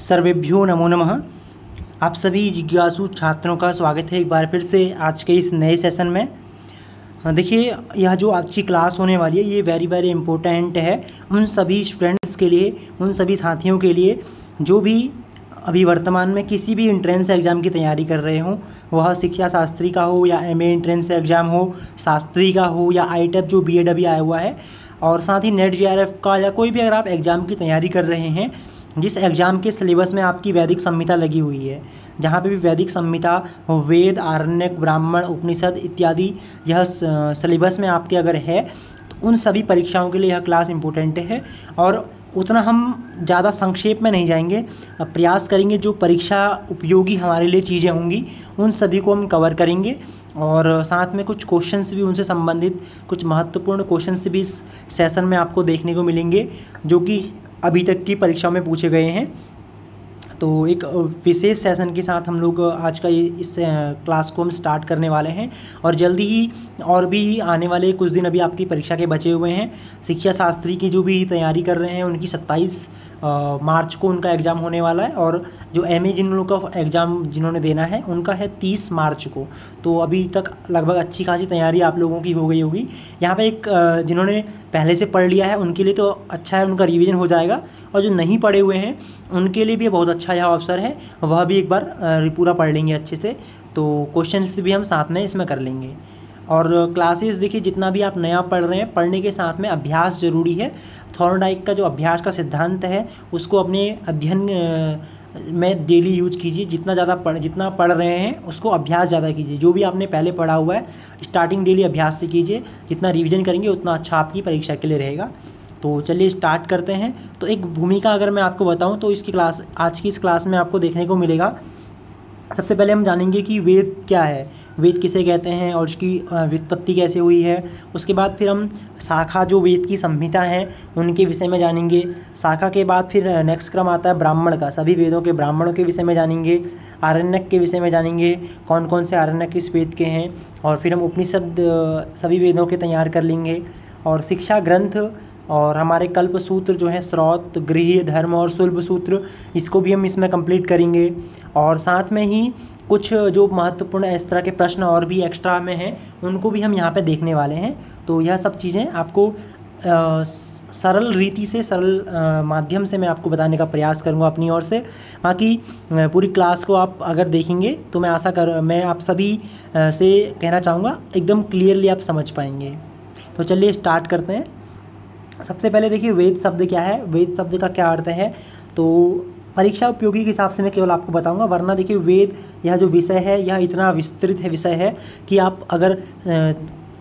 सर्वेभ्यो नमो नमः। आप सभी जिज्ञासु छात्रों का स्वागत है एक बार फिर से आज के इस नए सेशन में। देखिए, यह जो आज की क्लास होने वाली है ये वेरी इम्पोर्टेंट है उन सभी स्टूडेंट्स के लिए, उन सभी साथियों के लिए जो भी अभी वर्तमान में किसी भी एंट्रेंस एग्ज़ाम की तैयारी कर रहे हों, वह शिक्षा शास्त्री का हो या एमए एंट्रेंस एग्ज़ाम हो, शास्त्री का हो या आईटेप जो बीएड अभी आया हुआ है, और साथ ही नेट जेआरएफ का या कोई भी अगर आप एग्ज़ाम की तैयारी कर रहे हैं जिस एग्ज़ाम के सिलेबस में आपकी वैदिक संहिता लगी हुई है, जहाँ पे भी वैदिक संहिता, वेद, आरण्यक, ब्राह्मण, उपनिषद इत्यादि यह सिलेबस में आपके अगर है तो उन सभी परीक्षाओं के लिए यह क्लास इम्पोर्टेंट है। और उतना हम ज़्यादा संक्षेप में नहीं जाएंगे, प्रयास करेंगे जो परीक्षा उपयोगी हमारे लिए चीज़ें होंगी उन सभी को हम कवर करेंगे, और साथ में कुछ क्वेश्चंस भी उनसे संबंधित कुछ महत्वपूर्ण क्वेश्चंस भी इस सेशन में आपको देखने को मिलेंगे जो कि अभी तक की परीक्षाओं में पूछे गए हैं। तो एक विशेष सेशन के साथ हम लोग आज का इस क्लास को हम स्टार्ट करने वाले हैं, और जल्दी ही और भी आने वाले कुछ दिन अभी आपकी परीक्षा के बचे हुए हैं। शिक्षा शास्त्री की जो भी तैयारी कर रहे हैं उनकी 27 मार्च को उनका एग्ज़ाम होने वाला है, और जो एमए जिन लोगों का एग्ज़ाम जिन्होंने देना है उनका है 30 मार्च को। तो अभी तक लगभग अच्छी खासी तैयारी आप लोगों की हो गई होगी। यहाँ पे एक जिन्होंने पहले से पढ़ लिया है उनके लिए तो अच्छा है, उनका रिवीजन हो जाएगा, और जो नहीं पढ़े हुए हैं उनके लिए भी बहुत अच्छा यह अवसर है, वह भी एक बार पूरा पढ़ लेंगे अच्छे से। तो क्वेश्चंस भी हम साथ में इसमें कर लेंगे। और क्लासेस देखिए, जितना भी आप नया पढ़ रहे हैं, पढ़ने के साथ में अभ्यास ज़रूरी है। थॉर्नडाइक का जो अभ्यास का सिद्धांत है उसको अपने अध्ययन में डेली यूज कीजिए। जितना पढ़ रहे हैं उसको अभ्यास ज़्यादा कीजिए। जो भी आपने पहले पढ़ा हुआ है स्टार्टिंग डेली अभ्यास से कीजिए। जितना रिवीजन करेंगे उतना अच्छा आपकी परीक्षा के लिए रहेगा। तो चलिए स्टार्ट करते हैं। तो एक भूमिका अगर मैं आपको बताऊं तो आज की इस क्लास में आपको देखने को मिलेगा। सबसे पहले हम जानेंगे कि वेद क्या है, वेद किसे कहते हैं और उसकी व्युत्पत्ति कैसे हुई है। उसके बाद फिर हम शाखा जो वेद की संहिता है उनके विषय में जानेंगे। शाखा के बाद फिर नेक्स्ट क्रम आता है ब्राह्मण का, सभी वेदों के ब्राह्मणों के विषय में जानेंगे। आरण्यक के विषय में जानेंगे, कौन कौन से आरण्यक किस वेद के हैं। और फिर हम उपनिषद सभी वेदों के तैयार कर लेंगे। और शिक्षा ग्रंथ और हमारे कल्प सूत्र जो है श्रौत, गृह्य, धर्म और शुल्ब सूत्र, इसको भी हम इसमें कंप्लीट करेंगे। और साथ में ही कुछ जो महत्वपूर्ण इस तरह के प्रश्न और भी एक्स्ट्रा में हैं उनको भी हम यहाँ पे देखने वाले हैं। तो यह सब चीज़ें आपको सरल रीति से, सरल माध्यम से मैं आपको बताने का प्रयास करूँगा अपनी ओर से। बाकी पूरी क्लास को आप अगर देखेंगे तो मैं आप सभी से कहना चाहूँगा एकदम क्लियरली आप समझ पाएंगे। तो चलिए स्टार्ट करते हैं। सबसे पहले देखिए, वेद शब्द क्या है, वेद शब्द का क्या अर्थ है। तो परीक्षा उपयोगी के हिसाब से मैं केवल आपको बताऊंगा, वरना देखिए वेद यह जो विषय है यह इतना विस्तृत है विषय है कि आप अगर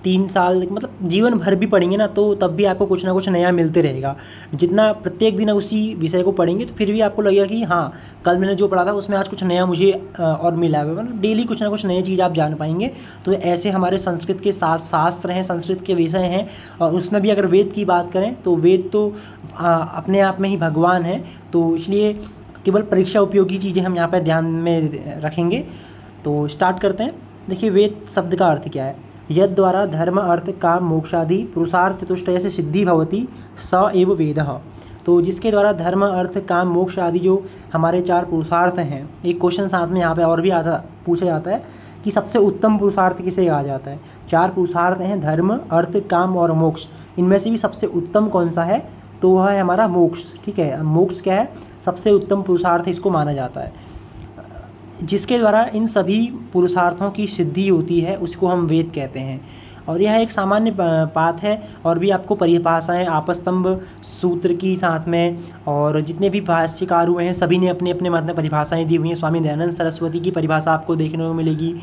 3 साल मतलब जीवन भर भी पढ़ेंगे ना तो तब भी आपको कुछ ना कुछ नया मिलते रहेगा। जितना प्रत्येक दिन उसी विषय को पढ़ेंगे तो फिर भी आपको लगेगा कि हाँ, कल मैंने जो पढ़ा था उसमें आज कुछ नया मुझे और मिला है। मतलब डेली कुछ ना कुछ नई चीज़ आप जान पाएंगे। तो ऐसे हमारे संस्कृत के शास्त्र हैं, संस्कृत के विषय हैं, और उसमें भी अगर वेद की बात करें तो वेद तो अपने आप में ही भगवान है। तो इसलिए केवल परीक्षा उपयोगी चीज़ें हम यहाँ पर ध्यान में रखेंगे। तो स्टार्ट करते हैं। देखिए, वेद शब्द का अर्थ क्या है। यद द्वारा धर्म अर्थ काम मोक्षादि पुरुषार्थ चतुष्टय से सिद्धि भवति स एव वेदः। तो जिसके द्वारा धर्म अर्थ काम मोक्ष आदि जो हमारे 4 पुरुषार्थ हैं, एक क्वेश्चन साथ में यहाँ पे और भी पूछा जाता है कि सबसे उत्तम पुरुषार्थ किसे कहा जाता है। 4 पुरुषार्थ हैं, धर्म, अर्थ, काम और मोक्ष। इनमें से भी सबसे उत्तम कौन सा है तो वह है हमारा मोक्ष। ठीक है, मोक्ष क्या है, सबसे उत्तम पुरुषार्थ इसको माना जाता है। जिसके द्वारा इन सभी पुरुषार्थों की सिद्धि होती है उसको हम वेद कहते हैं। और यह एक सामान्य बात है। और भी आपको परिभाषाएं आपस्तंभ सूत्र की साथ में, और जितने भी भाष्यकार हुए हैं सभी ने अपने अपने मत में परिभाषाएं दी हुई हैं। स्वामी दयानंद सरस्वती की परिभाषा आपको देखने को मिलेगी,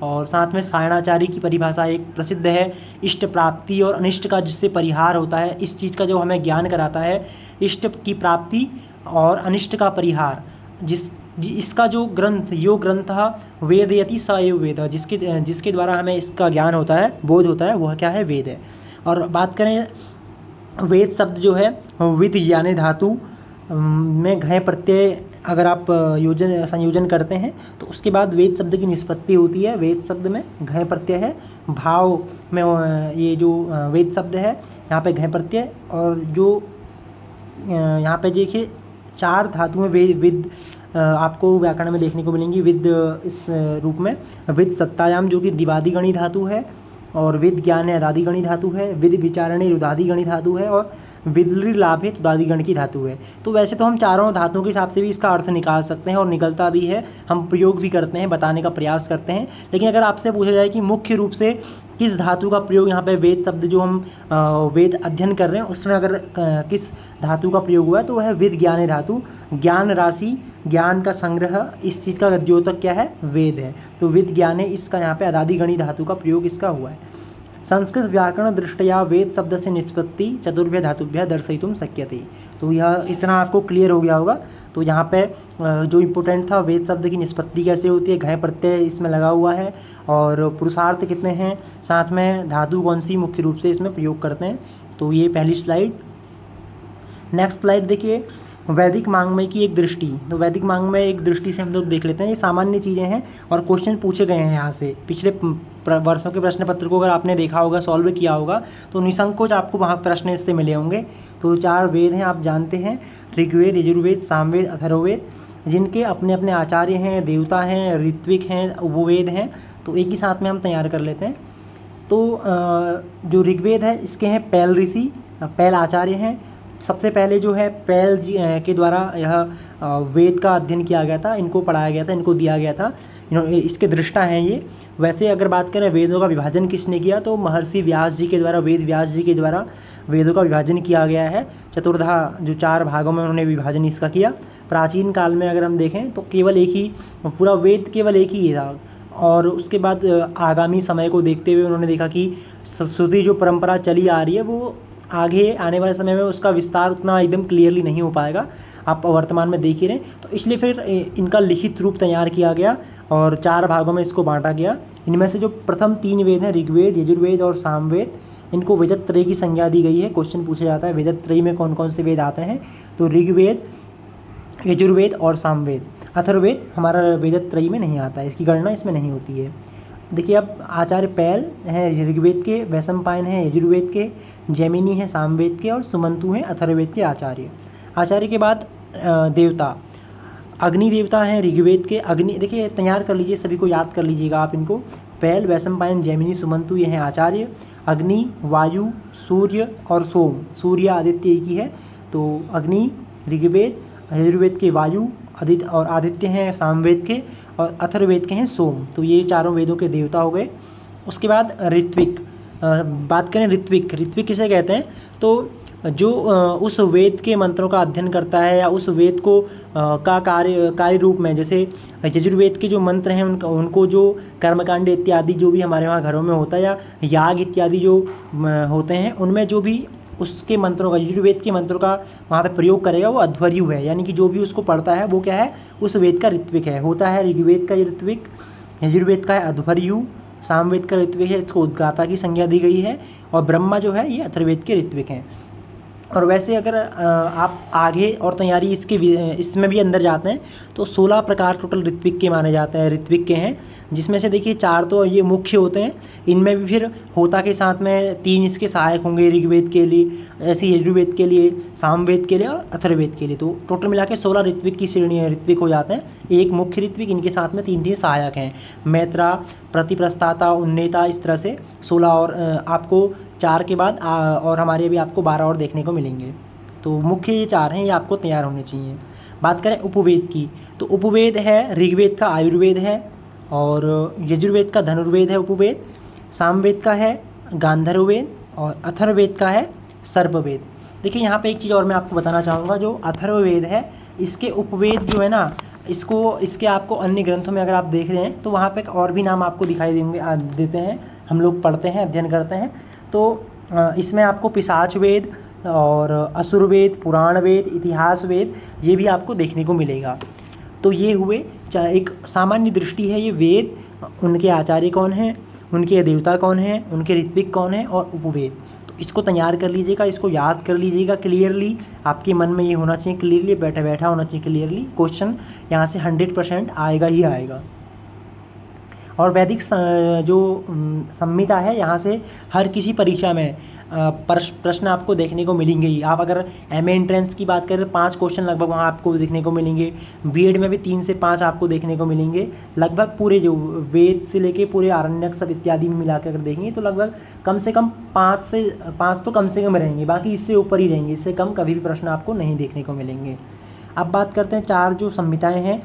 और साथ में सायणाचार्य की परिभाषा एक प्रसिद्ध है, इष्ट प्राप्ति और अनिष्ट का जिससे परिहार होता है, इस चीज़ का जो हमें ज्ञान कराता है, इष्ट की प्राप्ति और अनिष्ट का परिहार। इसका जो ग्रंथ वेदयति स एव वेद, जिसके द्वारा हमें इसका ज्ञान होता है, बोध होता है, वह क्या है, वेद है। और बात करें वेद शब्द जो है, विद यानी धातु में घय प्रत्यय अगर आप संयोजन करते हैं तो उसके बाद वेद शब्द की निष्पत्ति होती है। वेद शब्द में घय प्रत्यय है, भाव में ये जो वेद शब्द है यहाँ पे घय प्रत्यय, और जो यहाँ पे देखिए 4 धातुएं विद आपको व्याकरण में देखने को मिलेंगी विद इस रूप में। विद सत्तायाम जो कि दिवादिगणी धातु है, और विद ज्ञाने अदादिगणी धातु है, विद विचारणे रुदादिगणी धातु है, और विदली लाभे तुदादिगण की धातु है। तो वैसे तो हम चारों धातुओं के हिसाब से भी इसका अर्थ निकाल सकते हैं और निकलता भी है, हम प्रयोग भी करते हैं, बताने का प्रयास करते हैं। लेकिन अगर आपसे पूछा जाए कि मुख्य रूप से किस धातु का प्रयोग यहाँ पे वेद शब्द जो हम वेद अध्ययन कर रहे हैं उसमें अगर किस धातु का प्रयोग हुआ है तो वह है विद ज्ञाने धातु। ज्ञान राशि, ज्ञान का संग्रह, इस चीज़ का द्योतक क्या है? वेद है। तो विद ज्ञाने इसका यहाँ पे अदादिगणी धातु का प्रयोग इसका हुआ है। संस्कृत व्याकरण दृष्टया वेद शब्द से निष्पत्ति चतुर्भ्य धातुभ्य दर्शयितुम शक्यते। तो यह इतना आपको क्लियर हो गया होगा। तो यहाँ पे जो इम्पोर्टेंट था, वेद शब्द की निष्पत्ति कैसे होती है, घय प्रत्यय इसमें लगा हुआ है, और पुरुषार्थ कितने हैं, साथ में धातु कौन सी मुख्य रूप से इसमें प्रयोग करते हैं। तो ये पहली स्लाइड। नेक्स्ट स्लाइड देखिए, वैदिक वाङ्मय की एक दृष्टि। तो वैदिक वाङ्मय एक दृष्टि से हम लोग देख लेते हैं। ये सामान्य चीज़ें हैं और क्वेश्चन पूछे गए हैं यहाँ से। पिछले वर्षों के प्रश्न पत्र को अगर आपने देखा होगा, सॉल्व किया होगा, तो निसंकोच आपको वहाँ प्रश्न इससे मिले होंगे। तो 4 वेद हैं, आप जानते हैं, ऋग्वेद, यजुर्वेद, सामवेद, अथर्ववेद, जिनके अपने अपने आचार्य हैं, देवता हैं, ऋत्विक हैं, उपवेद हैं। तो एक ही साथ में हम तैयार कर लेते हैं। तो जो ऋग्वेद है इसके हैं पैल ऋषि, पैल आचार्य हैं। सबसे पहले जो है पैल जी के द्वारा यह वेद का अध्ययन किया गया था, इनको पढ़ाया गया था, इनको दिया गया था, इसके दृष्टा हैं ये। वैसे अगर बात करें वेदों का विभाजन किसने किया, तो महर्षि व्यास जी के द्वारा, वेद व्यास जी के द्वारा वेदों का विभाजन किया गया है। चतुर्धा जो 4 भागों में उन्होंने विभाजन इसका किया। प्राचीन काल में अगर हम देखें तो केवल एक ही पूरा वेद केवल एक ही था, और उसके बाद आगामी समय को देखते हुए उन्होंने देखा कि श्रुति जो परंपरा चली आ रही है वो आगे आने वाले समय में उसका विस्तार उतना एकदम क्लियरली नहीं हो पाएगा, आप वर्तमान में देख ही रहे। तो इसलिए फिर इनका लिखित रूप तैयार किया गया और 4 भागों में इसको बांटा गया। इनमें से जो प्रथम 3 वेद हैं, ऋग्वेद, यजुर्वेद और सामवेद, इनको वेदत्रयी की संज्ञा दी गई है। क्वेश्चन पूछा जाता है वेदत्रयी में कौन कौन से वेद आते हैं, तो ऋग्वेद, यजुर्वेद और सामवेद। अथर्ववेद हमारा वेदत्रयी में नहीं आता है, इसकी गणना इसमें नहीं होती है। देखिए अब आचार्य पैल हैं ऋग्वेद के, वैशंपायन हैं यजुर्वेद के, जैमिनी हैं सामवेद के, और सुमंतु हैं अथर्ववेद के आचार्य। आचार्य के बाद देवता, अग्नि देवता हैं ऋग्वेद के। अग्नि देखिए तैयार कर लीजिए, सभी को याद कर लीजिएगा आप इनको। पैल, वैशंपायन, जैमिनी, सुमंतु, ये हैं आचार्य। अग्नि, वायु, सूर्य और सोम, सूर्य आदित्य एक ही है। तो अग्नि ऋग्वेद, यजुर्वेद के वायु, आदित्य और आदित्य हैं सामवेद के, और अथर्ववेद के हैं सोम। तो ये चारों वेदों के देवता हो गए। उसके बाद ऋत्विक, बात करें ऋत्विक, ऋत्विक किसे कहते हैं, तो जो उस वेद के मंत्रों का अध्ययन करता है या उस वेद को का कार्य रूप में, जैसे यजुर्वेद के जो मंत्र हैं उनको जो कर्मकांड इत्यादि जो भी हमारे वहाँ घरों में होता है, या याग इत्यादि जो होते हैं, उनमें जो भी उसके मंत्रों का, यजुर्वेद के मंत्रों का वहाँ पे प्रयोग करेगा वो अध्वर्यु है, यानी कि जो भी उसको पढ़ता है वो क्या है, उस वेद का ऋत्विक है। होता है ऋग्वेद का ऋत्विक, यजुर्वेद का है अध्वर्यु, सामवेद का ऋत्विक है, इसको उद्गाता की संज्ञा दी गई है, और ब्रह्मा जो है ये अथर्ववेद के ऋत्विक हैं। और वैसे अगर आप आगे और तैयारी इसमें भी अंदर जाते हैं तो 16 प्रकार टोटल ऋत्विक के माने जाते हैं, ऋत्विक के हैं, जिसमें से देखिए 4 तो ये मुख्य होते हैं। इनमें भी फिर होता के साथ में 3 इसके सहायक होंगे ऋग्वेद के लिए, ऐसे यजुर्वेद के लिए, सामवेद के लिए और अथर्ववेद के लिए। तो टोटल मिला के 16 ऋत्विक की श्रेणी ऋत्विक हो जाते हैं। एक मुख्य ऋत्विक, इनके साथ में 3 सहायक हैं, मैत्रा, प्रतिप्रस्ताता, उन्नेता, इस तरह से 16 और आपको 4 के बाद और हमारे भी आपको 12 और देखने को मिलेंगे। तो मुख्य ये 4 हैं, ये आपको तैयार होने चाहिए। बात करें उपवेद की, तो उपवेद है ऋग्वेद का आयुर्वेद है, और यजुर्वेद का धनुर्वेद है उपवेद, सामवेद का है गांधर्ववेद, और अथर्ववेद का है सर्पवेद। देखिए यहाँ पे एक चीज़ और मैं आपको बताना चाहूँगा, जो अथर्ववेद है इसके उपवेद जो है ना, इसके आपको अन्य ग्रंथों में अगर आप देख रहे हैं तो वहाँ पे और भी नाम आपको दिखाई देते हैं, हम लोग पढ़ते हैं, अध्ययन करते हैं। तो इसमें आपको पिशाच वेद और असुर वेद, पुराण वेद, इतिहास वेद, ये भी आपको देखने को मिलेगा। तो ये हुए एक सामान्य दृष्टि है, ये वेद, उनके आचार्य कौन हैं, उनके देवता कौन हैं, उनके ऋत्विक कौन हैं, और उपवेद। तो इसको तैयार कर लीजिएगा, इसको याद कर लीजिएगा क्लियरली, आपके मन में ये होना चाहिए क्लियरली, बैठा होना चाहिए क्लियरली। क्वेश्चन यहाँ से 100% आएगा ही आएगा। और वैदिक जो संहिता है, यहाँ से हर किसी परीक्षा में प्रश्न आपको देखने को मिलेंगे ही। आप अगर एमए एंट्रेंस की बात करें तो 5 क्वेश्चन लगभग वहाँ आपको देखने को मिलेंगे। बीएड में भी 3 से 5 आपको देखने को मिलेंगे। लगभग पूरे जो वेद से लेके पूरे आरण्यक सब इत्यादि में मिला कर देखेंगे तो लगभग कम से कम 5 तो कम से कम रहेंगे, बाकी इससे ऊपर ही रहेंगे। इससे कम कभी भी प्रश्न आपको नहीं देखने को मिलेंगे। अब बात करते हैं 4 जो संहिताएँ हैं,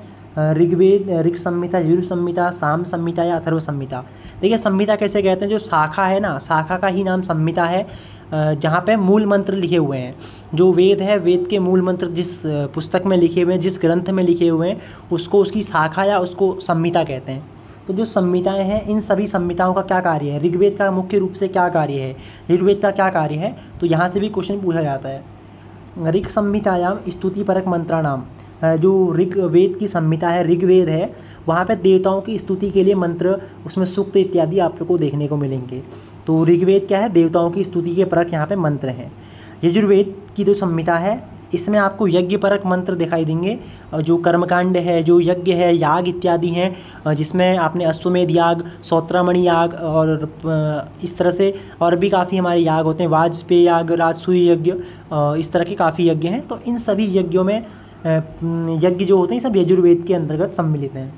ऋग्वेद, ऋग संहिता, यजुर्वेद संहिता, साम संहिता या अथर्व संहिता। देखिए संहिता कैसे कहते हैं, जो शाखा है ना, शाखा का ही नाम संहिता है, जहाँ पे मूल मंत्र लिखे हुए हैं। जो वेद है, वेद के मूल मंत्र जिस पुस्तक में लिखे हुए हैं, जिस ग्रंथ में लिखे हुए हैं, उसको उसकी शाखा या उसको संहिता कहते हैं। तो जो संहिताएं हैं, इन सभी संहिताओं का क्या कार्य है, ऋग्वेद का मुख्य रूप से क्या कार्य है, ऋग्वेद का क्या कार्य है, तो यहाँ से भी क्वेश्चन पूछा जाता है। ऋग संहितायाम स्तुतिपरक मंत्राणाम, जो ऋग्वेद की संहिता है, ऋग्वेद है, वहाँ पे देवताओं की स्तुति के लिए मंत्र, उसमें सूक्त इत्यादि आप लोग को देखने को मिलेंगे। तो ऋग्वेद क्या है, देवताओं की स्तुति के परक यहाँ पे मंत्र हैं। यजुर्वेद की जो संहिता है, इसमें आपको यज्ञ परक मंत्र दिखाई देंगे, जो कर्मकांड है, जो यज्ञ है, याग इत्यादि हैं, जिसमें आपने अश्वमेध याग, सौत्रामणि याग और इस तरह से और भी काफ़ी हमारे याग होते हैं, वाजपेय याग, राजसूय यज्ञ, इस तरह के काफ़ी यज्ञ हैं। तो इन सभी यज्ञों में यज्ञ जो होते हैं सब यजुर्वेद के अंतर्गत सम्मिलित हैं।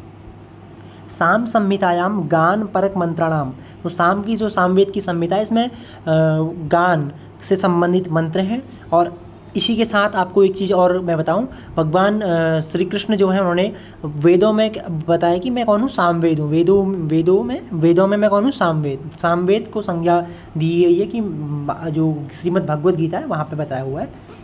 साम संहितायाम गान परक मंत्राणाम, तो साम की जो सामवेद की संहिता है, इसमें गान से संबंधित मंत्र हैं। और इसी के साथ आपको एक चीज़ और मैं बताऊं, भगवान श्री कृष्ण जो है, उन्होंने वेदों में बताया कि मैं कौन हूँ, सामवेद हूँ। वेदों में मैं कौन हूँ, सामवेद। सामवेद को संज्ञा दी गई है कि जो श्रीमद् भगवद गीता है वहाँ पे बताया हुआ है।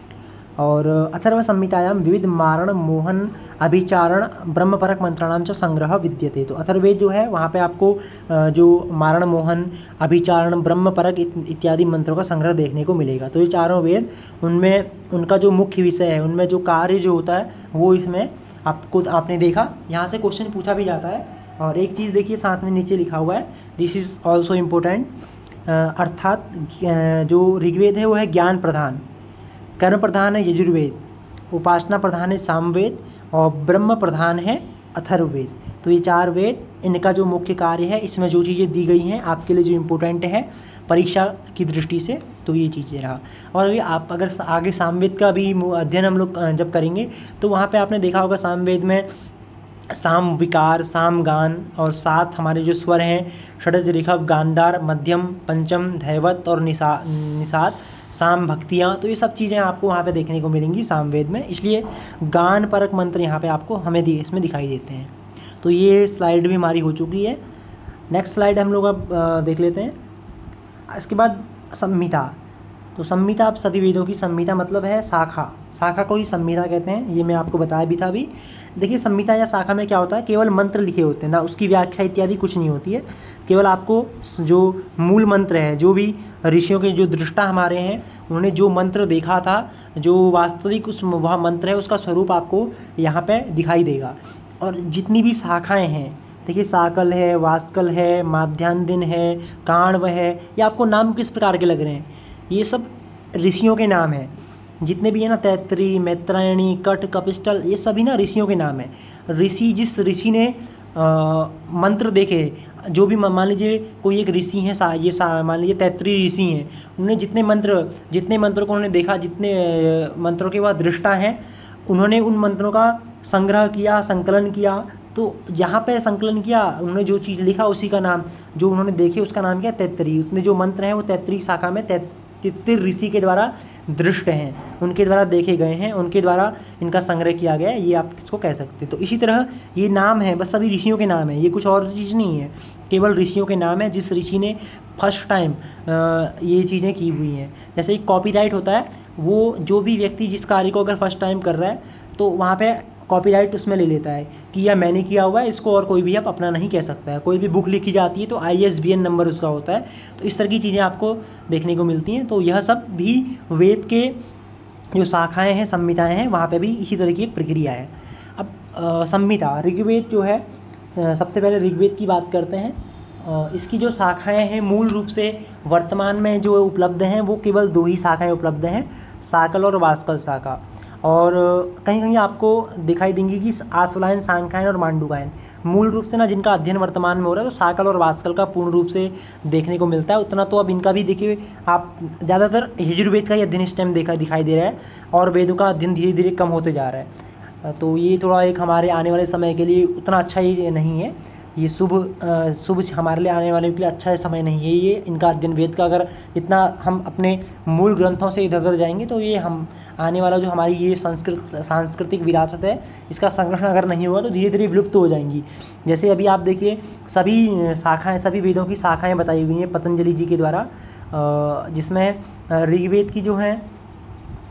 और अथर्व संहितायाम विविध मारण मोहन अभिचारण ब्रह्मपरक मंत्राणाम च संग्रह विद्यते। तो अथर्ववेद जो है, वहाँ पे आपको जो मारण मोहन, अभिचारण, ब्रह्मपरक इत्यादि मंत्रों का संग्रह देखने को मिलेगा। तो ये चारों वेद, उनमें उनका जो मुख्य विषय है, उनमें जो कार्य जो होता है, वो इसमें आपने देखा। यहाँ से क्वेश्चन पूछा भी जाता है। और एक चीज़ देखिए, साथ में नीचे लिखा हुआ है, दिस इज़ ऑल्सो इम्पोर्टेंट, अर्थात जो ऋग्वेद है वो है ज्ञान प्रधान, कर्म प्रधान है यजुर्वेद, उपासना प्रधान है सामवेद और ब्रह्म प्रधान है अथर्ववेद। तो ये 4 वेद, इनका जो मुख्य कार्य है, इसमें जो चीज़ें दी गई हैं आपके लिए जो इम्पोर्टेंट है परीक्षा की दृष्टि से, तो ये चीज़ें रहा। और अभी आप अगर आगे सामवेद का भी अध्ययन हम लोग जब करेंगे तो वहाँ पे आपने देखा होगा सामवेद में साम विकार, साम गान और 7 हमारे जो स्वर हैं, षडज, ऋषभ, गांधार, मध्यम, पंचम, धैवत और निषाद, साम भक्तियाँ, तो ये सब चीज़ें आपको वहाँ पे देखने को मिलेंगी सामवेद में। इसलिए गान परक मंत्र यहाँ पे आपको हमें इसमें दिखाई देते हैं। तो ये स्लाइड भी हमारी हो चुकी है। नेक्स्ट स्लाइड हम लोग अब देख लेते हैं। इसके बाद संहिता। तो संहिता, आप सभी वेदों की संहिता मतलब है शाखा, शाखा को ही संहिता कहते हैं। ये मैं आपको बताया भी था अभी। देखिए संहिता या शाखा में क्या होता है, केवल मंत्र लिखे होते हैं ना, उसकी व्याख्या इत्यादि कुछ नहीं होती है। केवल आपको जो मूल मंत्र है, जो भी ऋषियों के जो दृष्टा हमारे हैं, उन्होंने जो मंत्र देखा था, जो वास्तविक उस वह मंत्र है, उसका स्वरूप आपको यहाँ पे दिखाई देगा। और जितनी भी शाखाएँ हैं, देखिए साकल है, वास्कल है, माध्यान्दिन है, काण्व है, ये आपको नाम किस प्रकार के लग रहे हैं, ये सब ऋषियों के नाम हैं। जितने भी है ना, तैत्तरी, मैत्रायणी, कट, कपिस्टल, ये सभी ना ऋषियों के नाम हैं। ऋषि, जिस ऋषि ने मंत्र देखे, जो भी मान लीजिए कोई एक ऋषि हैं, मान लीजिए तैत्तरी ऋषि हैं, उन्होंने जितने मंत्रों को उन्होंने देखा, जितने मंत्रों के वह दृष्टा हैं, उन्होंने उन मंत्रों का संग्रह किया, संकलन किया। तो यहाँ पे संकलन किया, उन्होंने जो चीज़ लिखा उसी का नाम, जो उन्होंने देखे उसका नाम क्या, तैत्तरी। उतने जो मंत्र हैं वो तैत्तरी शाखा में तैत्तिर ऋषि के द्वारा दृष्ट हैं, उनके द्वारा देखे गए हैं, उनके द्वारा इनका संग्रह किया गया है, ये आप इसको कह सकते हैं। तो इसी तरह ये नाम है, बस सभी ऋषियों के नाम है, ये कुछ और चीज़ नहीं है, केवल ऋषियों के नाम है, जिस ऋषि ने फर्स्ट टाइम ये चीज़ें की हुई हैं। जैसे एक कॉपीराइट होता है, वो जो भी व्यक्ति जिस कार्य को अगर फर्स्ट टाइम कर रहा है तो वहाँ पे कॉपीराइट उसमें ले लेता है कि यह मैंने किया हुआ है, इसको और कोई भी आप अपना नहीं कह सकता है। कोई भी बुक लिखी जाती है तो ISBN नंबर उसका होता है। तो इस तरह की चीज़ें आपको देखने को मिलती हैं। तो यह सब भी वेद के जो शाखाएं हैं, संहिताएं हैं, वहाँ पे भी इसी तरह की एक प्रक्रिया है। अब संहिता, ऋग्वेद जो है, सबसे पहले ऋग्वेद की बात करते हैं। इसकी जो शाखाएँ हैं, मूल रूप से वर्तमान में जो उपलब्ध हैं वो केवल 2 ही शाखाएँ उपलब्ध हैं। साकल और वास्कल शाखा। और कहीं कहीं आपको दिखाई देंगी कि आश्वलायन, सांख्यायन और मांडुकायन। मूल रूप से ना जिनका अध्ययन वर्तमान में हो रहा है तो साकल और वास्कल का पूर्ण रूप से देखने को मिलता है। उतना तो अब इनका भी देखिए आप, ज़्यादातर यजुर्वेद का ही अध्ययन इस टाइम दिखाई दे रहा है और वेदों का अध्ययन धीरे धीरे कम होते जा रहा है। तो ये थोड़ा एक हमारे आने वाले समय के लिए उतना अच्छा ही नहीं है, ये शुभ हमारे लिए आने वाले के लिए अच्छा समय नहीं है ये इनका अध्ययन वेद का। अगर इतना हम अपने मूल ग्रंथों से इधर उधर जाएंगे तो ये हम आने वाला जो हमारी ये सांस्कृतिक विरासत है इसका संरक्षण अगर नहीं होगा तो धीरे धीरे विलुप्त हो जाएंगी। जैसे अभी आप देखिए सभी वेदों की शाखाएँ बताई हुई हैं पतंजलि जी के द्वारा, जिसमें ऋग्वेद की जो है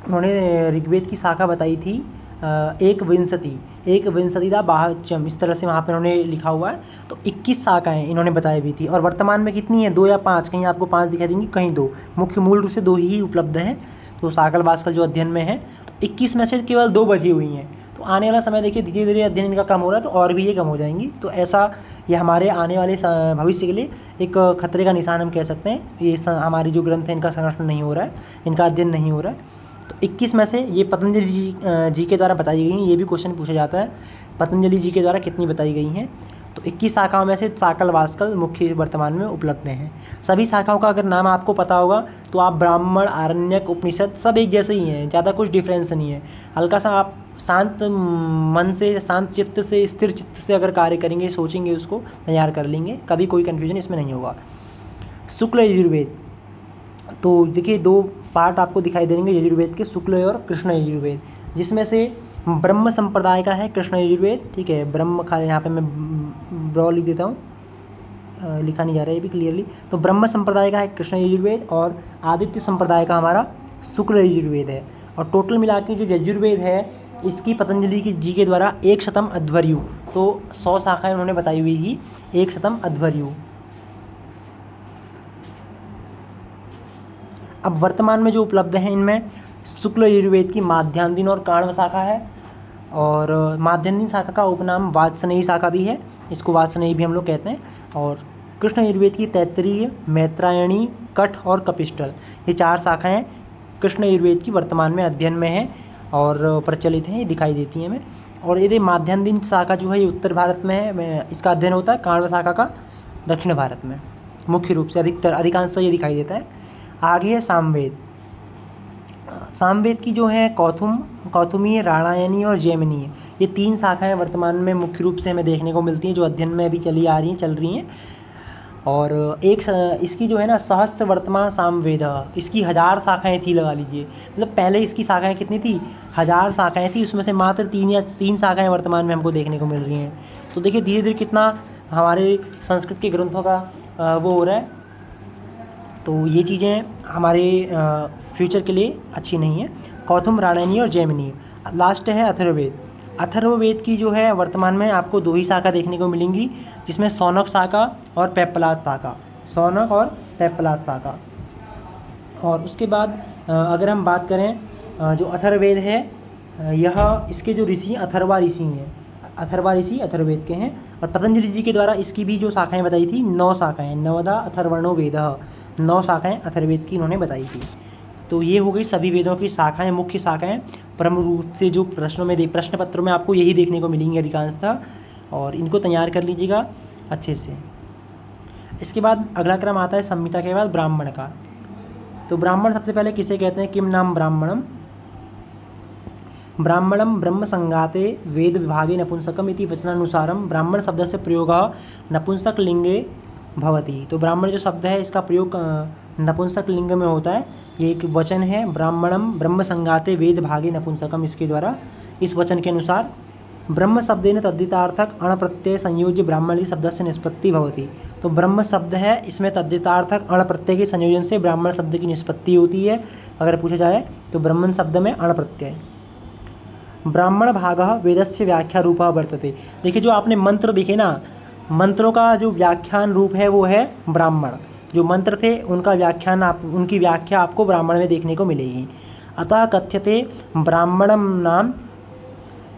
उन्होंने ऋग्वेद की शाखा बताई थी एक विंशतिदा बाह्यम, इस तरह से वहाँ पे उन्होंने लिखा हुआ है। तो 21 शाखाएँ इन्होंने बताई हुई थी। और वर्तमान में कितनी है, 2 या 5, कहीं आपको 5 दिखाई देंगी, कहीं 2, मुख्य मूल रूप से 2 ही उपलब्ध हैं। तो साकल वास्कल जो अध्ययन में है तो 21 में से केवल 2 बची हुई हैं। तो आने वाला समय देखिए धीरे धीरे अध्ययन इनका कम हो रहा है तो और भी ये कम हो जाएंगी। तो ऐसा ये हमारे आने वाले भविष्य के लिए एक खतरे का निशान हम कह सकते हैं। ये हमारे जो ग्रंथ हैं इनका संरक्षण नहीं हो रहा है, इनका अध्ययन नहीं हो रहा है। तो 21 में से ये पतंजलि जी के द्वारा बताई गई हैं। ये भी क्वेश्चन पूछा जाता है पतंजलि जी के द्वारा कितनी बताई गई हैं। तो 21 शाखाओं में से साकल वास्कल मुख्य वर्तमान में उपलब्ध हैं। सभी शाखाओं का अगर नाम आपको पता होगा तो आप ब्राह्मण, आरण्यक, उपनिषद सब एक जैसे ही हैं, ज़्यादा कुछ डिफरेंस नहीं है। हल्का सा आप शांत मन से, शांत चित्त से, स्थिर चित्त से अगर कार्य करेंगे, सोचेंगे, उसको तैयार कर लेंगे, कभी कोई कन्फ्यूजन इसमें नहीं होगा। शुक्ल यजुर्वेद, तो देखिए 2 पार्ट आपको दिखाई देंगे यजुर्वेद के, शुक्ल और कृष्ण यजुर्वेद, जिसमें से ब्रह्म संप्रदाय का है कृष्ण यजुर्वेद। ठीक है, ब्रह्म खा यहाँ पे मैं ब्रॉ लिख देता हूँ, लिखा नहीं जा रहा है ये भी क्लियरली। तो ब्रह्म संप्रदाय का है कृष्ण यजुर्वेद और आदित्य संप्रदाय का हमारा शुक्ल यजुर्वेद है। और टोटल मिला के जो यजुर्वेद है इसकी पतंजलि जी के द्वारा 100 अध्वर्यु, तो 100 शाखाएँ उन्होंने बताई हुई थी, 100 अध्वर्यु। अब वर्तमान में जो उपलब्ध हैं इनमें शुक्ल यजुर्वेद की माध्यान्दिन और काण्व शाखा है। और माध्यान्दिन शाखा का उपनाम वात्सनेयी शाखा भी है, इसको वात्सनेयी भी हम लोग कहते हैं। और कृष्ण यजुर्वेद की तैत्तरीय, मैत्रायणी, कठ और कपिष्टल, ये 4 शाखाएँ कृष्ण यजुर्वेद की वर्तमान में अध्ययन में हैं और प्रचलित हैं, ये दिखाई देती हैं हमें। और यदि माध्यान्दिन शाखा जो है ये उत्तर भारत में है, इसका अध्ययन होता है। काण्व शाखा का दक्षिण भारत में मुख्य रूप से अधिकांशतः ये दिखाई देता है। आगे है सामवेद। सामवेद की जो है कौथुमीय, राणायनी और जैमिनीय, ये 3 शाखाएं वर्तमान में मुख्य रूप से हमें देखने को मिलती हैं, जो अध्ययन में अभी चल रही हैं। और इसकी जो है ना सहस्त्र वर्तमान सामवेद, इसकी 1000 शाखाएं थी, लगा लीजिए। मतलब पहले इसकी शाखाएं कितनी थी, 1000 शाखाएं थी, उसमें से मात्र 3 शाखाएं वर्तमान में हमको देखने को मिल रही हैं। तो देखिए धीरे धीरे कितना हमारे संस्कृत के ग्रंथों का वो हो रहा है। तो ये चीज़ें हमारे फ्यूचर के लिए अच्छी नहीं है। कौथुम, राणायनी और जैमिनी। लास्ट है अथर्ववेद। अथर्ववेद की जो है वर्तमान में आपको 2 ही शाखा देखने को मिलेंगी, जिसमें शौनक शाखा और पैप्पलाद शाखा, शौनक और पैप्पलाद शाखा। और उसके बाद अगर हम बात करें जो अथर्ववेद है, यह इसके जो ऋषि अथर्वा ऋषि हैं, अथर्वा ऋषि अथर्ववेद के हैं। और पतंजलि जी के द्वारा इसकी भी जो शाखाएँ बताई थी 9 शाखाएँ, नवदा अथर्वणो वेदः, 9 शाखाएँ अथर्ववेद की इन्होंने बताई थी। तो ये हो गई सभी वेदों की शाखाएँ, मुख्य शाखाएँ। प्रमुख रूप से जो प्रश्न पत्रों में आपको यही देखने को मिलेंगी अधिकांशतः, और इनको तैयार कर लीजिएगा अच्छे से। इसके बाद अगला क्रम आता है संहिता के बाद ब्राह्मण का। तो ब्राह्मण सबसे पहले किसे कहते हैं, किम नाम ब्राह्मणम। ब्राह्मणम ब्रह्म संगाते वेद विभागे नपुंसकम इति वचनानुसारम ब्राह्मण शब्द से प्रयोग नपुंसक लिंगे भवति। तो ब्राह्मण जो शब्द है इसका प्रयोग नपुंसक लिंग में होता है। ये एक वचन है, ब्राह्मणम ब्रह्म संगाते वेद भागे नपुंसकम, इसके द्वारा इस वचन के अनुसार ब्रह्म शब्देन तद्धितार्थक अण प्रत्यय संयोज्य ब्राह्मण शब्द से निष्पत्ति भवति। तो ब्रह्म शब्द है, इसमें तद्धितार्थक अण प्रत्यय के संयोजन से ब्राह्मण शब्द की निष्पत्ति होती है। अगर पूछा जाए तो ब्राह्मण शब्द में अण प्रत्यय। ब्राह्मण भागः वेदस्य व्याख्या रूपः वर्तते। देखिए जो आपने मंत्र देखे ना, मंत्रों का जो व्याख्यान रूप है वो है ब्राह्मण। जो मंत्र थे उनका व्याख्यान उनकी व्याख्या आपको ब्राह्मण में देखने को मिलेगी। अतः कथ्यते ब्राह्मणम नाम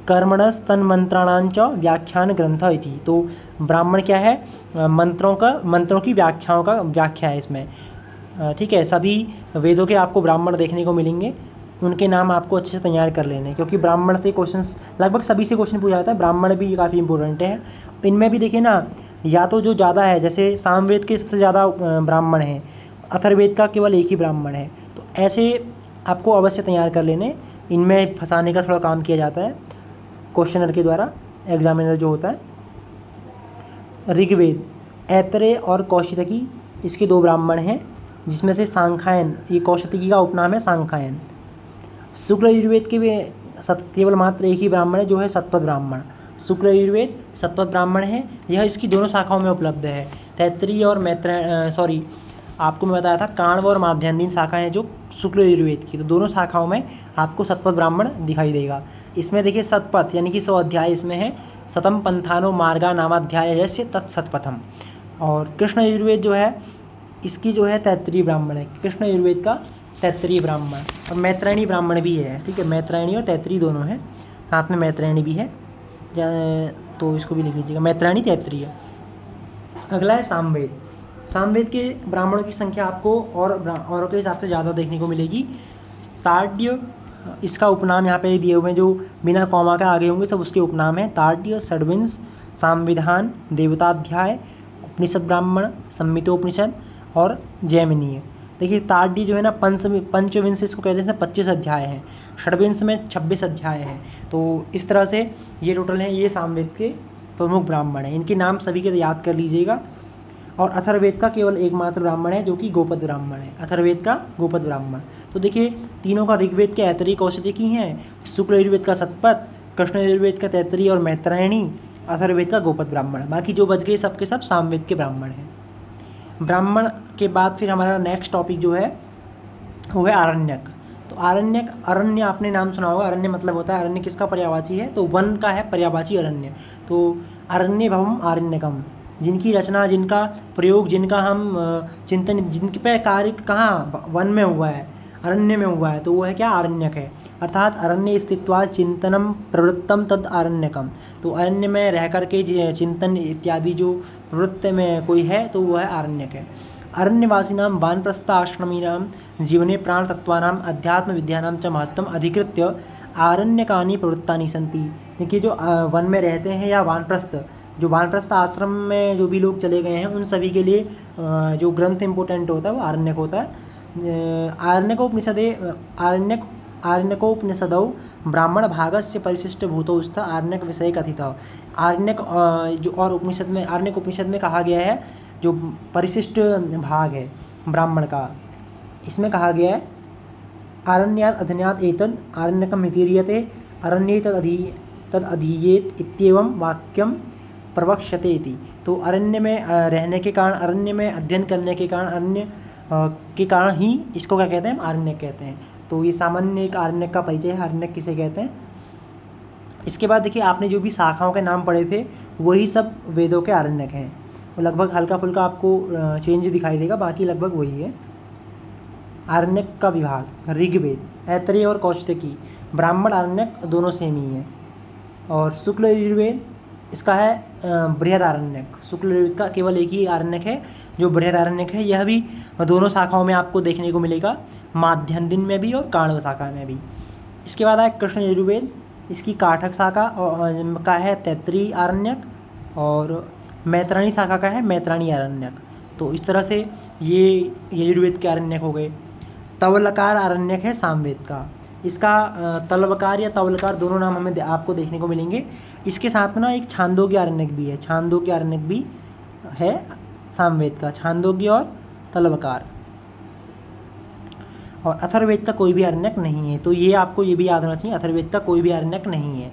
कर्मणस्तन्मंत्राणांच व्याख्यान ग्रंथ इति। तो ब्राह्मण क्या है, मंत्रों की व्याख्या है इसमें। ठीक है, सभी वेदों के आपको ब्राह्मण देखने को मिलेंगे। उनके नाम आपको अच्छे से तैयार कर लेने हैं, क्योंकि ब्राह्मण से क्वेश्चंस लगभग सभी से क्वेश्चन पूछा जाता है, ब्राह्मण भी काफ़ी इंपॉर्टेंट है। इनमें भी देखिए ना, या तो जो ज़्यादा है, जैसे सामवेद के सबसे ज़्यादा ब्राह्मण हैं, अथर्ववेद का केवल एक ही ब्राह्मण है, तो ऐसे आपको अवश्य तैयार कर लेने। इनमें फंसाने का थोड़ा काम किया जाता है क्वेश्चनर के द्वारा, एग्जामिनर जो होता है। ऋग्वेद, ऐतरेय और कौशिकी, इसके 2 ब्राह्मण हैं, जिसमें से सांख्यायन, ये कौशिकी का उपनाम है सांख्यायन। शुक्ल यजुर्वेद के केवल मात्र एक ही ब्राह्मण है, जो है शतपथ ब्राह्मण। शुक्ल यजुर्वेद शतपथ ब्राह्मण है, यह इसकी दोनों शाखाओं में उपलब्ध है, तैत्तिरीय और आपको मैं बताया था काण्व और माध्यान्हीन शाखा है जो शुक्ल यजुर्वेद की, तो दोनों शाखाओं में आपको शतपथ ब्राह्मण दिखाई देगा। इसमें देखिए शतपथ यानी कि 100 अध्याय इसमें है। शतम पंथानो मार्गा नामाध्याय यस्य तत्शतपथम। और कृष्ण यजुर्वेद जो है, इसकी जो है तैत्तिरीय ब्राह्मण है, कृष्ण यजुर्वेद का तैत्तिरीय ब्राह्मण। और मैत्रायणी ब्राह्मण भी है, ठीक है, मैत्रायणी और तैत्तिरीय दोनों हैं, साथ में मैत्रायणी भी है, तो इसको भी लिख लीजिएगा, मैत्रायणी तैत्तिरीय। अगला है सामवेद। सामवेद के ब्राह्मणों की संख्या आपको औरों के हिसाब से ज़्यादा देखने को मिलेगी। ताड्य, इसका उपनाम यहाँ पे दिए हुए हैं, जो बिना कॉमा के आगे होंगे सब उसके उपनाम है। ताड्य, षड्विंश, सामविधान, देवताध्याय, उपनिषद ब्राह्मण, संहितोपनिषद और जैमिनीय। देखिए ताड्य जो है ना, पंचविंश इसको कहते हैं, 25 अध्याय हैं, षड्विंश में 26 अध्याय हैं। तो इस तरह से ये टोटल हैं, ये सामवेद के प्रमुख ब्राह्मण हैं, इनके नाम सभी के याद कर लीजिएगा। और अथर्ववेद का केवल एकमात्र ब्राह्मण है, जो कि गोपद ब्राह्मण है, अथर्ववेद का गोपद ब्राह्मण। तो देखिए तीनों का ऋग्वेद के ऐतरेय कौशिकी हैं, शुक्ल यजुर्वेद का शतपथ, कृष्ण यजुर्वेद का तैत्तिरीय और मैत्रायणी, अथर्ववेद का गोपद ब्राह्मण। बाकी जो बच गए सबके सब सामवेद के ब्राह्मण हैं। ब्राह्मण के बाद फिर हमारा नेक्स्ट टॉपिक जो है वो है आरण्यक। तो आरण्यक, अरण्य आपने नाम सुना होगा, अरण्य मतलब होता है, अरण्य किसका पर्यायवाची है, तो वन का है पर्यायवाची अरण्य। तो अरण्य भवम आरण्यकम, जिनकी रचना, जिनका प्रयोग, जिनका हम चिंतन, जिनके पे कार्य कहाँ वन में हुआ है, अरण्य में हुआ है, तो वो है क्या, आरण्यक है। अर्थात अरण्य स्थित्वा चिंतनम प्रवृत्तम तद आरण्यकम। तो अरण्य में रह करके चिंतन इत्यादि जो प्रवृत्ति में कोई है, तो वह है आरण्यक है। अरण्यवासिनां वानप्रस्थ आश्रमीनां जीवने प्राण तत्वानां अध्यात्म विद्यानां च महत्वम अधिकृत्य आरण्यकानि प्रवृत्तानि सन्ति। देखिए जो वन में रहते हैं या वानप्रस्थ, जो वानप्रस्थ आश्रम में जो भी लोग चले गए हैं, उन सभी के लिए जो ग्रंथ इंपॉर्टेंट होता है वो आरण्यक होता है। आरण्यकोपनिषदौ ब्राह्मण भागस्य परिशिष्ट भूतोस्थ आरण्यक विषय कथित। आरण्यक जो और उपनिषद में, आरण्यक उपनिषद में कहा गया है, जो परिशिष्ट भाग है ब्राह्मण का, इसमें कहा गया है आरण्यात् अधन्यात् एतद् आरण्यकं मितीर्यते अरण्ये तद अधीयेत इत्येवं वाक्यम प्रवक्ष्यते इति। तो अरण्य में रहने के कारण, अरण्य में अध्ययन करने के कारण, अरण्य के कारण ही इसको क्या कहते हैं, आरण्यक कहते हैं। तो ये सामान्य एक आरण्यक का परिचय है, आरण्यक किसे कहते हैं। इसके बाद देखिए आपने जो भी शाखाओं के नाम पढ़े थे वही सब वेदों के आरण्यक हैं, वो लगभग हल्का फुल्का आपको चेंज दिखाई देगा, बाकी लगभग वही है। आरण्यक का विभाग, ऋग्वेद, ऐतरेय और कौशिकी, ब्राह्मण आरण्यक दोनों सेम ही हैं। और शुक्ल यजुर्वेद, इसका है बृहदारण्यक। शुक्ल यजुर्वेद का केवल एक ही आरण्यक है जो बृहदारण्यक है, यह भी दोनों शाखाओं में आपको देखने को मिलेगा, माध्यान्हीन में भी और काण्व शाखा में भी। इसके बाद है कृष्ण यजुर्वेद, इसकी काठक शाखा का है तैत्तिरीय आरण्यक, और मैत्रायणी शाखा का है मैत्रायणी आरण्यक। तो इस तरह से ये यजुर्वेद के आरण्यक हो गए। तवलकार आरण्यक है सामवेद का, इसका तलवकार या तवलकार दोनों नाम हमें आपको देखने को मिलेंगे। इसके साथ में ना एक छांदोग्य आरण्यक भी है, छांदोग्य आरण्यक भी है सामवेद का, छांदोग्य और तलवकार। और अथर्ववेद का कोई भी आरण्यक नहीं है, तो ये आपको ये भी याद होना चाहिए, अथर्ववेद का कोई भी आरण्यक नहीं है,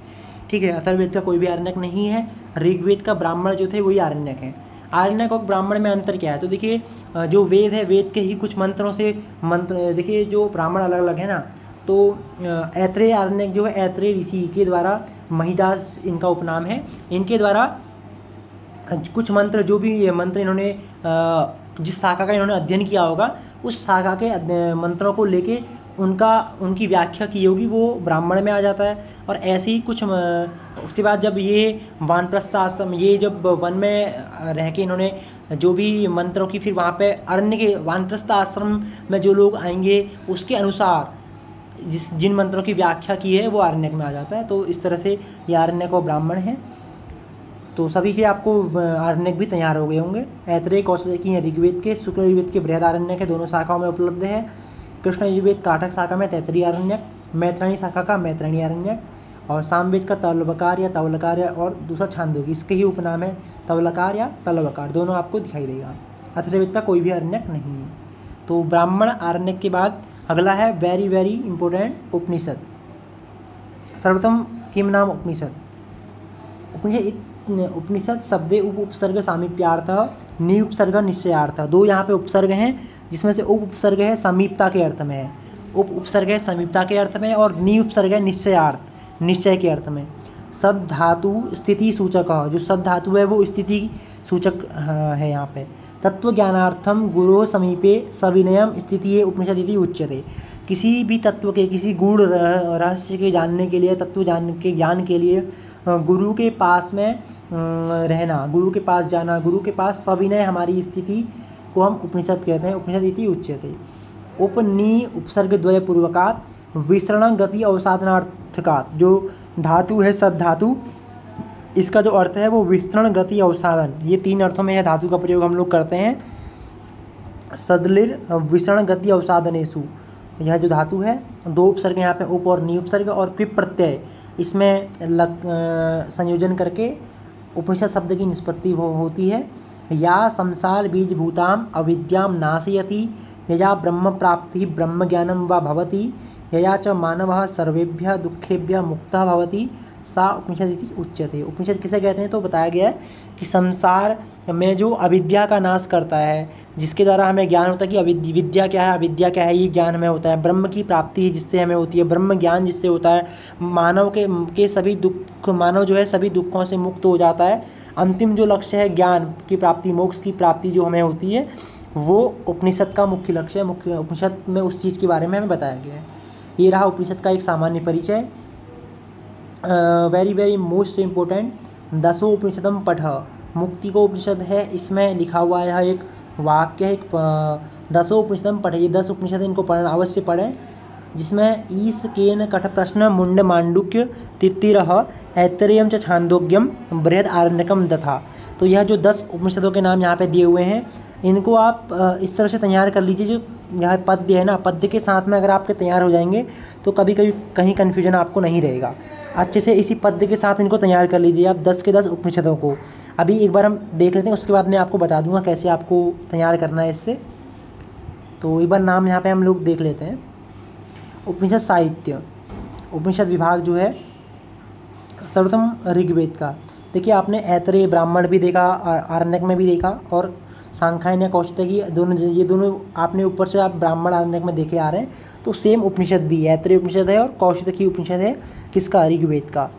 ठीक है, अथर्ववेद का कोई भी आरण्यक नहीं है। ऋग्वेद का ब्राह्मण जो थे वही आरण्यक है। आरण्यक और ब्राह्मण में अंतर क्या है, तो देखिए जो वेद है, वेद के ही कुछ मंत्रों से मंत्र, देखिए जो ब्राह्मण अलग अलग है ना, तो ऐतरेय आरण्यक जो है ऐतरेय ऋषि के द्वारा, महिदास इनका उपनाम है, इनके द्वारा कुछ मंत्र, जो भी मंत्र इन्होंने जिस शाखा का इन्होंने अध्ययन किया होगा, उस शाखा के मंत्रों को लेके उनकी व्याख्या की होगी, वो ब्राह्मण में आ जाता है। और ऐसे ही कुछ उसके बाद जब ये वानप्रस्थ आश्रम, ये जब वन में रह के इन्होंने जो भी मंत्रों की, फिर वहाँ पे अरण्य के वानप्रस्थ आश्रम में जो लोग आएंगे उसके अनुसार जिन मंत्रों की व्याख्या की है वो आरण्यक में आ जाता है। तो इस तरह से ये आरण्यक और ब्राह्मण है। तो सभी के आपको आरण्यक भी तैयार हो गए होंगे। ऐतरेय कौशिकी हैं ऋग्वेद के, शुक्ल यजुर्वेद के बृहदारण्यक है, दोनों शाखाओं में उपलब्ध है। कृष्ण यजुर्वेद काठक शाखा में तैतरीय आरण्यक, मैत्रायणी शाखा का मैत्रायणी आरण्यक, और सामवेद का तवलकार या तवलकार और दूसरा छांदोग्य, इसके ही उपनाम है तवलकार या तलवकार, दोनों आपको दिखाई देगा। अथर्ववेद का कोई भी आरण्यक नहीं है। तो ब्राह्मण आरण्यक के बाद अगला है वेरी वेरी इंपॉर्टेंट उपनिषद। सर्वप्रथम किम नाम उपनिषद। उपनिषद शब्दे उपसर्ग सामीप्यार्थ नि उपसर्ग निश्चयार्थ। दो यहाँ पे उपसर्ग हैं, जिसमें से उपसर्ग है समीपता के अर्थ में है, उपसर्ग है समीपता के अर्थ में, और नि उपसर्ग है निश्चयार्थ, निश्चय के अर्थ में। सद धातु स्थिति सूचक, जो सद धातु है वो स्थिति सूचक है यहाँ पे। तत्व ज्ञानार्थम गुरो समीपे सविनयम स्थिति उपनिषद इति उच्यते। किसी भी तत्व के, किसी गूढ़ रहस्य के जानने के लिए, तत्व ज्ञान के लिए गुरु के पास में रहना, गुरु के पास जाना, गुरु के पास सविनय हमारी स्थिति को हम उपनिषद कहते हैं। उपनिषद इति उच्यते। उपनि उपसर्ग द्वय पूर्वकात विसरण गति अवसाधनार्थकात। जो धातु है सद धातु, इसका जो अर्थ है वो विस्तरण गति अवसाधन, ये तीन अर्थों में यह धातु का प्रयोग हम लोग करते हैं। सदलिर विसरण गति अवसाधनेषु, यह जो धातु है, दो उपसर्ग यहाँ पे उप और नि उपसर्ग और क्विप प्रत्यय, इसमें संयोजन करके उपनिषद शब्द की निष्पत्ति होती है। या संसार बीज भूताम अविद्याम नाशयति, यया ब्रह्म प्राप्ति ब्रह्म ज्ञानम वा भवति, यया च मानवः सर्वेभ्यः दुःखेभ्यः मुक्तः भवति, सा उपनिषद इति उच्यते। उपनिषद किसे कहते हैं तो बताया गया है कि संसार में जो अविद्या का नाश करता है, जिसके द्वारा हमें ज्ञान होता है कि विद्या क्या है, अविद्या क्या है, ये ज्ञान हमें होता है। ब्रह्म की प्राप्ति जिससे हमें होती है, ब्रह्म ज्ञान जिससे होता है, मानव के सभी दुख, मानव जो है सभी दुखों से मुक्त हो जाता है। अंतिम जो लक्ष्य है ज्ञान की प्राप्ति, मोक्ष की प्राप्ति जो हमें होती है, वो उपनिषद का मुख्य लक्ष्य है। मुख्य उपनिषद में उस चीज़ के बारे में हमें बताया गया है। ये रहा उपनिषद का एक सामान्य परिचय। वेरी वेरी मोस्ट इम्पोर्टेंट, दसों उपनिषदम पठ, मुक्ति को उपनिषद है, इसमें लिखा हुआ है एक वाक्य है, दसों उपनिषदम पठ, ये 10 उपनिषद इनको पढ़ना अवश्य पढ़ें। जिसमें ईस केन कठ प्रश्न मुंड मांडुक्य तित्तिरह ऐतरेयम च छांदोग्यम बृहद आरण्यकम दथा। तो यह जो 10 उपनिषदों के नाम यहाँ पे दिए हुए हैं, इनको आप इस तरह से तैयार कर लीजिए। जो यह पद्य है ना, पद्य के साथ में अगर आपके तैयार हो जाएंगे तो कभी कभी कहीं कन्फ्यूजन आपको नहीं रहेगा। अच्छे से इसी पद्य के साथ इनको तैयार कर लीजिए आप 10 के 10 उपनिषदों को। अभी एक बार हम देख लेते हैं, उसके बाद मैं आपको बता दूंगा कैसे आपको तैयार करना है इससे। तो एक बार नाम यहाँ पे हम लोग देख लेते हैं। उपनिषद साहित्य, उपनिषद विभाग जो है सर्वप्रथम ऋग्वेद का। देखिए आपने ऐतरेय ब्राह्मण भी देखा, आरण्यक में भी देखा, और सांख्यायन कौशिकी, दोनों ये दोनों आपने ऊपर से आप ब्राह्मण आरण्यक में देखे आ रहे हैं। तो सेम उपनिषद भी ऐतरेय उपनिषद है और कौशिकी उपनिषद है, किसका, ऋग्वेद का।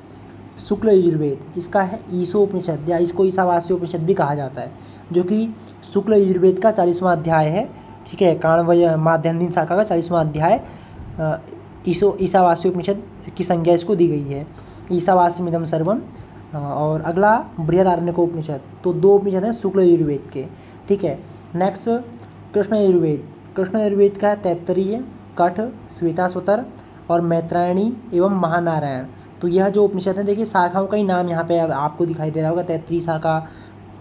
शुक्ल यजुर्वेद, इसका है ईशो उपनिषद, या इसको ईशावास्य उपनिषद भी कहा जाता है, जो कि शुक्ल यजुर्वेद का 40वां अध्याय है। ठीक है, काण्व माध्यन्दिन शाखा का 40वां अध्याय ईशावास्य उपनिषद की संज्ञा इसको दी गई है, ईशावास्यमिदं सर्वम। और अगला बृहदारण्यकोपनिषद। तो 2 उपनिषद हैं शुक्ल यजुर्वेद के। ठीक है, नेक्स्ट कृष्ण यजुर्वेद। कृष्ण यजुर्वेद का है तैत्तरीय, कठ, श्वेताश्वतर और मैत्रायणी एवं महानारायण। तो यह जो उपनिषद है, देखिए शाखाओं का ही नाम यहाँ पे आपको दिखाई दे रहा होगा, तैत्तरीय शाखा,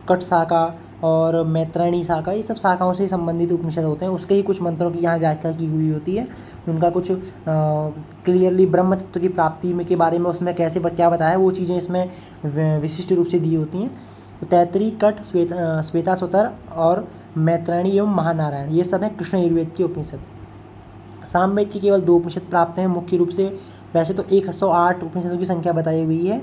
कठ शाखा और मैत्रायणी शाखा, ये सब शाखाओं से संबंधित उपनिषद होते हैं। उसके ही कुछ मंत्रों की यहाँ व्याख्या की हुई होती है, उनका कुछ क्लियरली ब्रह्म तत्व की प्राप्ति में के बारे में उसमें कैसे क्या बताया, वो चीज़ें इसमें विशिष्ट रूप से दी होती हैं। तो तैत्तरीय, कठ, श्वेताश्वतर और मैत्रायणी एवं महानारायण, ये सब हैं कृष्ण यजुर्वेद के उपनिषद। सामवेद की केवल 2 उपनिषद प्राप्त हैं मुख्य रूप से। वैसे तो 108 उपनिषदों की संख्या बताई हुई है,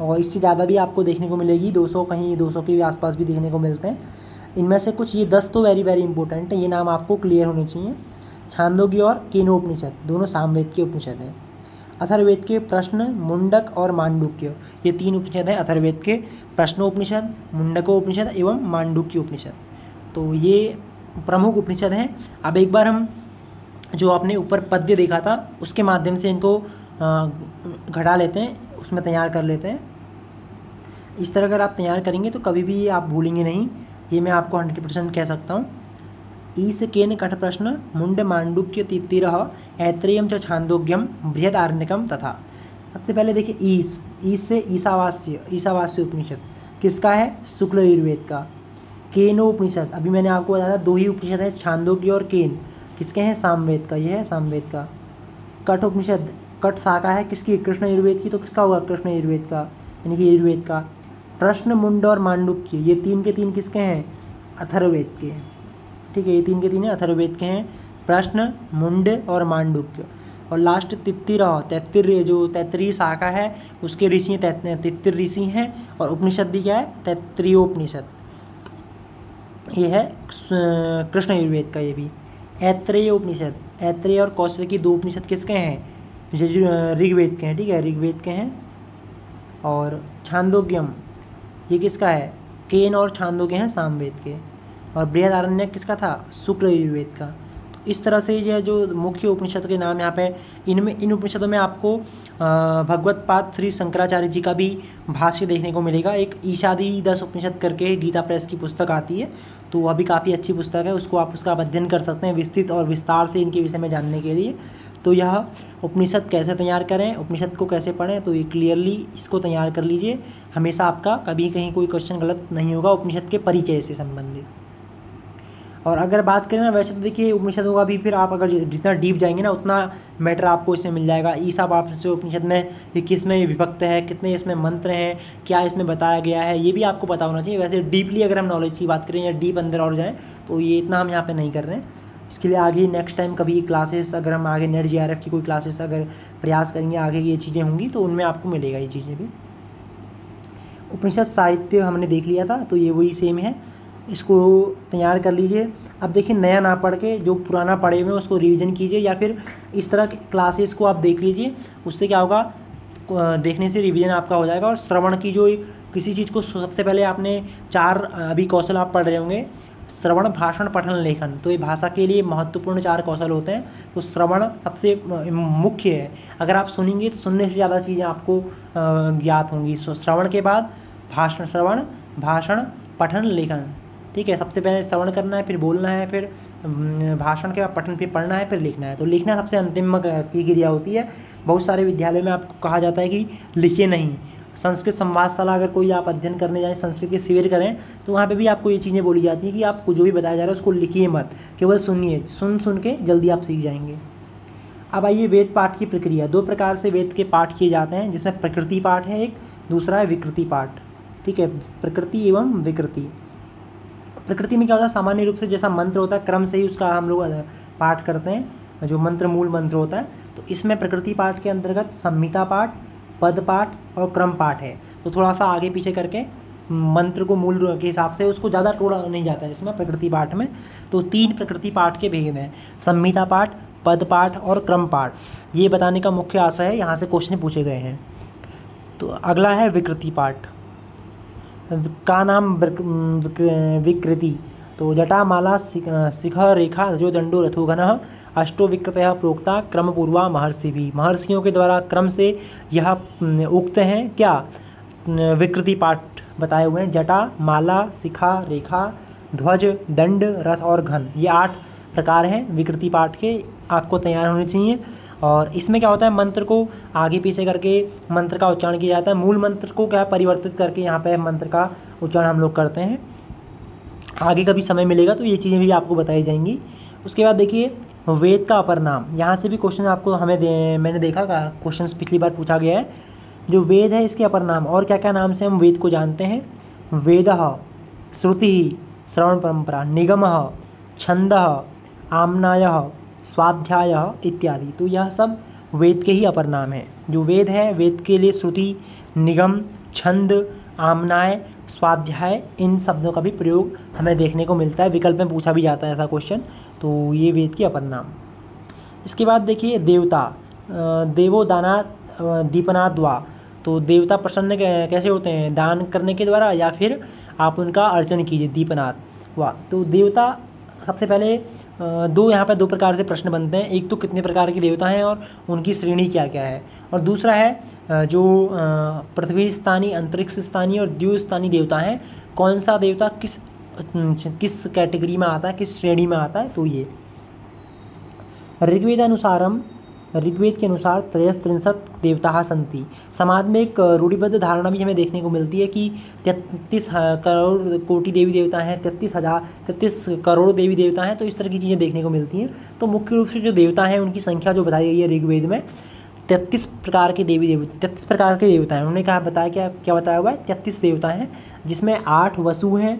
और इससे ज़्यादा भी आपको देखने को मिलेगी, 200, कहीं 200 के आसपास भी देखने को मिलते हैं। इनमें से कुछ ये 10 तो वेरी वेरी इंपॉर्टेंट है, ये नाम आपको क्लियर होने चाहिए। छांदोग्य और केनोपनिषद दोनों सामवेद के उपनिषद हैं। अथर्ववेद के प्रश्न, मुंडक और मांडुक्य, ये 3 उपनिषद हैं अथर्ववेद के, प्रश्नोपनिषद, मुंडकोपनिषद एवं मांडुक्य उपनिषद। तो ये प्रमुख उपनिषद हैं। अब एक बार हम जो आपने ऊपर पद्य देखा था उसके माध्यम से इनको घटा लेते हैं, उसमें तैयार कर लेते हैं। इस तरह अगर आप तैयार करेंगे तो कभी भी आप भूलेंगे नहीं, ये मैं आपको 100% कह सकता हूँ। ईश केन कठ प्रश्न मुंड मांडुक्य तित्तिरः ऐत्रेयम च छांदोग्यम बृहदारण्यकम तथा। सबसे पहले देखिए ईश से ईशावास्य उपनिषद किसका है? शुक्ल यजुर्वेद का। केनोपनिषद अभी मैंने आपको बताया था 2 ही उपनिषद है, छांदोग्य और केन, किसके हैं? सामवेद का, यह है सामवेद का। कठ उपनिषद, कठ शाखा है किसकी? कृष्ण यजुर्वेद की, तो किसका हुआ? कृष्ण यजुर्वेद का, यानी कि यजुर्वेद का। प्रश्न मुंड और मांडुक्य ये 3 के 3 किसके हैं? अथर्ववेद के, ठीक है, ये 3 के 3 है अथर्ववेद के हैं, प्रश्न मुंड और मांडुक्य। और लास्ट तित्तिरः, जो तैत्तिरीय शाखा है उसके ऋषि तित्तिर ऋषि हैं, और उपनिषद भी क्या है? तैत्तिरीयोपनिषद, ये है कृष्ण यजुर्वेद का। ये भी ऐत्रेय उपनिषद, ऐत्रेय और कौशिकी 2 उपनिषद किसके हैं? ऋग्वेद के हैं, ठीक है, ऋग्वेद के हैं। और छांदोग्यम ये किसका है? केन और छांदोग्य हैं सामवेद के। और बृहदारण्यक किसका था? शुक्ल यजुर्वेद का। तो इस तरह से ये जो मुख्य उपनिषद के नाम यहाँ पे, इन उपनिषदों में आपको भगवत पाद श्री शंकराचार्य जी का भी भाष्य देखने को मिलेगा। एक ईशादी 10 उपनिषद करके गीता प्रेस की पुस्तक आती है, तो वह भी काफ़ी अच्छी पुस्तक है, उसको आप उसका अध्ययन कर सकते हैं विस्तृत और विस्तार से इनके विषय में जानने के लिए। तो यह उपनिषद कैसे तैयार करें, उपनिषद को कैसे पढ़ें, तो ये क्लियरली इसको तैयार कर लीजिए। हमेशा आपका कभी कहीं कोई क्वेश्चन गलत नहीं होगा उपनिषद के परिचय से संबंधित। और अगर बात करें ना, वैसे तो देखिए उपनिषदों का भी फिर आप अगर जितना डीप जाएंगे ना उतना मैटर आपको इसमें मिल जाएगा। ईशावास्य उपनिषद में ये किस में विभक्त है, कितने इसमें मंत्र हैं, क्या इसमें बताया गया है, ये भी आपको पता होना चाहिए। वैसे डीपली अगर हम नॉलेज की बात करें या डीप अंदर और जाएँ तो ये इतना हम यहाँ पर नहीं कर रहे हैं। इसके लिए आगे नेक्स्ट टाइम कभी क्लासेस, अगर हम आगे नेट JRF की कोई क्लासेस अगर प्रयास करेंगे, आगे ये चीज़ें होंगी तो उनमें आपको मिलेगा ये चीज़ें भी। उपनिषद साहित्य हमने देख लिया था, तो ये वही सेम है, इसको तैयार कर लीजिए। अब देखिए नया ना पढ़ के जो पुराना पढ़े हुए हैं उसको रिवीजन कीजिए, या फिर इस तरह की क्लासेस को आप देख लीजिए। उससे क्या होगा, देखने से रिवीजन आपका हो जाएगा। और श्रवण की जो किसी चीज़ को सबसे पहले आपने 4 अभी कौशल आप पढ़ रहे होंगे, श्रवण, भाषण, पठन, लेखन, तो ये भाषा के लिए महत्वपूर्ण 4 कौशल होते हैं। तो श्रवण सबसे मुख्य है, अगर आप सुनेंगे तो सुनने से ज़्यादा चीज़ें आपको ज्ञात होंगी। सो श्रवण के बाद भाषण, श्रवण, भाषण, पठन, लेखन, ठीक है। सबसे पहले श्रवण करना है, फिर बोलना है, फिर भाषण के बाद पठन, फिर पढ़ना है, फिर लिखना है। तो लिखना सबसे अंतिम की क्रिया होती है। बहुत सारे विद्यालयों में आपको कहा जाता है कि लिखिए नहीं। संस्कृत संवादशाला अगर कोई आप अध्ययन करने जाएँ, संस्कृत के शिविर करें, तो वहाँ पे भी आपको ये चीज़ें बोली जाती हैं कि आपको जो भी बताया जा रहा है उसको लिखिए मत, केवल सुनिए। सुन के जल्दी आप सीख जाएंगे। अब आइए वेद पाठ की प्रक्रिया। 2 प्रकार से वेद के पाठ किए जाते हैं, जिसमें प्रकृति पाठ है एक, दूसरा है विकृति पाठ, ठीक है, प्रकृति एवं विकृति। प्रकृति में क्या होता है, सामान्य रूप से जैसा मंत्र होता है क्रम से ही उसका हम लोग पाठ करते हैं, जो मंत्र मूल मंत्र होता है। तो इसमें प्रकृति पाठ के अंतर्गत संहिता पाठ, पद पाठ और क्रम पाठ है। तो थोड़ा सा आगे पीछे करके मंत्र को मूल के हिसाब से उसको ज़्यादा तोड़ा नहीं जाता है इसमें प्रकृति पाठ में। तो 3 प्रकृति पाठ के भेद हैं, संहिता पाठ, पद पाठ और क्रम पाठ। ये बताने का मुख्य आशय है, यहाँ से क्वेश्चन पूछे गए हैं। तो अगला है विकृति पाठ का नाम विकृति। तो जटा माला शिखा रेखा जो दंडो रथो घनः अष्टो विकृतयः प्रोक्ता क्रम पूर्वा महर्षि भी। महर्षियों के द्वारा क्रम से यह उक्त हैं क्या, विकृति पाठ बताए हुए हैं। जटा, माला, शिखा, रेखा, ध्वज, दंड, रथ और घन, ये 8 प्रकार हैं विकृति पाठ के, आपको तैयार होने चाहिए। और इसमें क्या होता है, मंत्र को आगे पीछे करके मंत्र का उच्चारण किया जाता है। मूल मंत्र को क्या परिवर्तित करके यहाँ पे मंत्र का उच्चारण हम लोग करते हैं। आगे कभी समय मिलेगा तो ये चीज़ें भी आपको बताई जाएंगी। उसके बाद देखिए वेद का अपर नाम, यहाँ से भी क्वेश्चन आपको मैंने देखा क्वेश्चन पिछली बार पूछा गया है। जो वेद है इसके अपर नाम और क्या क्या नाम से हम वेद को जानते हैं। वेदः, श्रुति, श्रवण परंपरा, निगमः, छंदः, आम्नायः, स्वाध्यायः इत्यादि। तो यह सब वेद के ही अपर नाम हैं। जो वेद है, वेद के लिए श्रुति, निगम, छंद, आम्नाय, स्वाध्याय, इन शब्दों का भी प्रयोग हमें देखने को मिलता है। विकल्प में पूछा भी जाता है ऐसा क्वेश्चन। तो ये वेद के अपर नाम। इसके बाद देखिए देवता, देवो दानात् दीपनात् वा। तो देवता प्रसन्न कैसे होते हैं, दान करने के द्वारा या फिर आप उनका अर्चन कीजिए, दीपनात् वा। तो देवता सबसे पहले यहाँ पे 2 प्रकार से प्रश्न बनते हैं। एक तो कितने प्रकार के देवता हैं और उनकी श्रेणी क्या क्या है, और दूसरा है जो पृथ्वी स्थानीय, अंतरिक्ष स्थानीय और द्यू स्थानीय देवता हैं, कौन सा देवता किस किस कैटेगरी में आता है, किस श्रेणी में आता है, तो ये ऋग्वेद के अनुसार त्रयस्त्रिंशत् देवता सन्ति। समाज में एक रूढ़िबद्ध धारणा भी हमें देखने को मिलती है कि 33 करोड़ कोटि देवी देवता हैं, 33 करोड़ देवी देवता हैं, तो इस तरह की चीज़ें देखने को मिलती हैं। तो मुख्य रूप से जो देवता हैं उनकी संख्या जो बताई गई है ऋग्वेद में 33 प्रकार के 33 प्रकार के देवता हैं। उन्होंने कहा बताया क्या बताया हुआ है, 33 देवता हैं, जिसमें 8 वसु हैं,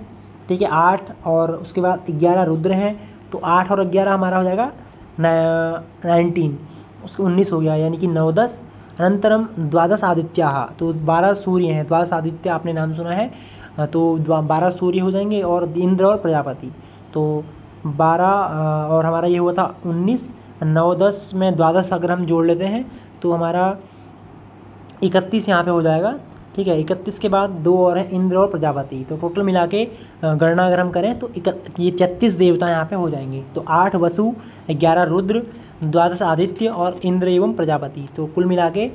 ठीक है, 8 और उसके बाद 11 रुद्र हैं। तो 8 और 11 हमारा हो जाएगा 19, उसके 19 हो गया, यानी कि 9 10। अनंतरम द्वादश आदित्याः, तो 12 सूर्य हैं। द्वादश आदित्य आपने नाम सुना है, तो 12 सूर्य हो जाएंगे और इंद्र और प्रजापति। तो 12 और हमारा ये हुआ था 19, 9 10 में द्वादश अगर हम जोड़ लेते हैं तो हमारा 31 यहाँ पे हो जाएगा, ठीक है। 31 के बाद 2 और है इंद्र और प्रजापति। तो टोटल मिला के गणना अगर हम करें तो ये 33 देवता यहाँ पे हो जाएंगे। तो 8 वसु, 11 रुद्र, 12 आदित्य और इंद्र एवं प्रजापति। तो कुल मिला के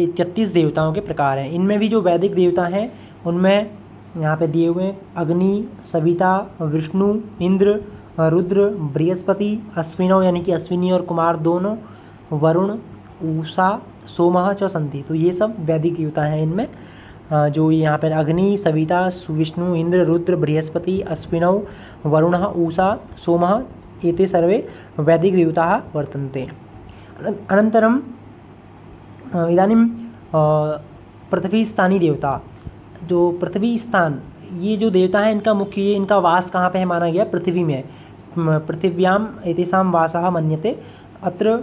33 देवताओं के प्रकार हैं। इनमें भी जो वैदिक देवता हैं उनमें यहाँ पे दिए हुए अग्नि, सविता, विष्णु, इंद्र, रुद्र, बृहस्पति, अश्विनौ यानी कि अश्विनी और कुमार दोनों, वरुण, उषा, सोमः च सन्ति। तो ये सब वैदिक देवता हैं। इनमें जो यहाँ पर अग्नि, सविता, विष्णु, इंद्र, रुद्र, बृहस्पति, अश्विनौ, वरुणः, उषा, सोमः, एते सर्वे वैदिक देवताः वर्तन्ते। अनन्तरं इदानीं पृथ्वी स्थानी देवता, जो पृथ्वी स्थान, ये जो देवता हैं इनका मुख्य इनका वास कहाँ पे है माना गया, पृथ्वी में। पृथिव्याम एतेषां वासः मन्यते। अत्र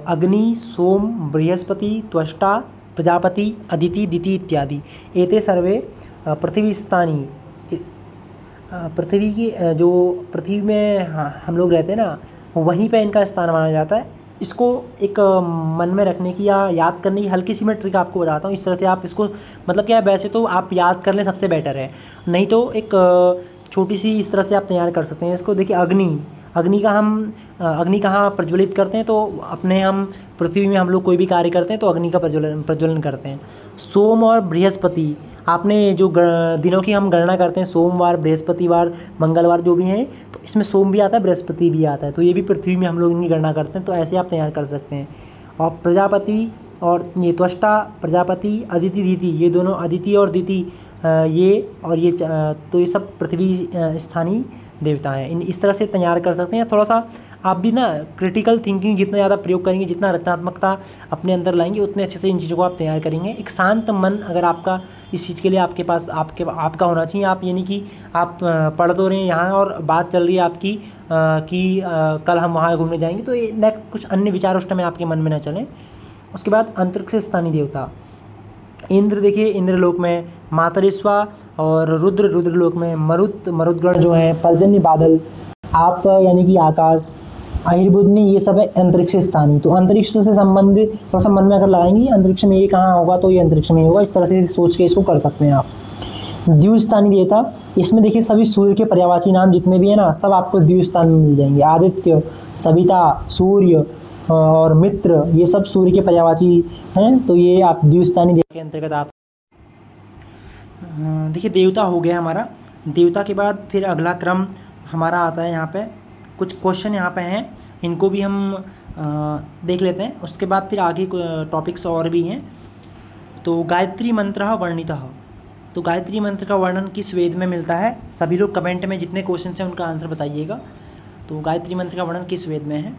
अग्नि, सोम, बृहस्पति, त्वष्टा, प्रजापति, अदिति, दिति इत्यादि एते सर्वे पृथ्वी स्थानी, पृथ्वी की जो पृथ्वी में हम लोग रहते हैं ना, वहीं पे इनका स्थान माना जाता है। इसको एक मन में रखने की या याद करने की हल्की सी मैं ट्रिक आपको बताता हूँ। इस तरह से आप इसको, मतलब क्या है, वैसे तो आप याद कर लें सबसे बेटर है, नहीं तो एक छोटी सी इस तरह से आप तैयार कर सकते हैं इसको। देखिए अग्नि कहाँ प्रज्वलित करते हैं, तो अपने हम पृथ्वी में हम लोग कोई भी कार्य करते हैं तो अग्नि का प्रज्वलन करते हैं। सोम और बृहस्पति, आपने जो दिनों की हम गणना करते हैं, सोमवार, बृहस्पतिवार, मंगलवार जो भी हैं, तो इसमें सोम भी आता है, बृहस्पति भी आता है, तो ये भी पृथ्वी में हम लोग इनकी गणना करते हैं। तो ऐसे आप तैयार कर सकते हैं। और प्रजापति और ये त्वष्टा, प्रजापति, अदिति, दिति, ये दोनों अदिति और दिति तो ये सब पृथ्वी स्थानीय देवता हैं। इस तरह से तैयार कर सकते हैं। थोड़ा सा आप भी ना क्रिटिकल थिंकिंग जितना ज़्यादा प्रयोग करेंगे, जितना रचनात्मकता अपने अंदर लाएंगे, उतने अच्छे से इन चीज़ों को आप तैयार करेंगे। एक शांत मन अगर आपका इस चीज़ के लिए आपके पास आपका होना चाहिए। आप यानी कि आप पढ़ तो रहे हैं यहाँ और बात चल रही है आपकी कि कल हम वहाँ घूमने जाएंगे, तो ये नेक्स्ट कुछ अन्य विचार उस टाइम आपके मन में न चलें। उसके बाद अंतरिक्ष स्थानीय देवता, इंद्र, देखिए इंद्रलोक में मातरिश्वा और रुद्रलोक में मरुद्गण जो है, पर्जन्य बादल, आप यानी कि आकाश, आयुर्बुद्धि, ये सब है अंतरिक्ष स्थानीय। तो अंतरिक्ष से संबंधित थोड़ा सा मन में अगर लगाएंगे अंतरिक्ष में ये कहाँ होगा, तो ये अंतरिक्ष में होगा। इस तरह से सोच के इसको कर सकते हैं आप। द्विस्थानीय देवता, इसमें देखिए सभी सूर्य के पर्यायवाची नाम जितने भी है ना, सब आपको द्विस्थान में मिल जाएंगे। आदित्य, सविता, सूर्य और मित्र, ये सब सूर्य के पर्यायवाची हैं, तो ये आप द्विस्थानीय देवता के अंतर्गत आप देखिए। देवता हो गया हमारा। देवता के बाद फिर अगला क्रम हमारा आता है। यहाँ पे कुछ क्वेश्चन यहाँ पे हैं, इनको भी हम देख लेते हैं। उसके बाद फिर आगे टॉपिक्स और भी हैं। तो गायत्री मंत्र वर्णितः, तो गायत्री मंत्र का वर्णन किस वेद में मिलता है? सभी लोग कमेंट में जितने क्वेश्चन हैं उनका आंसर बताइएगा। तो गायत्री मंत्र का वर्णन किस वेद में है?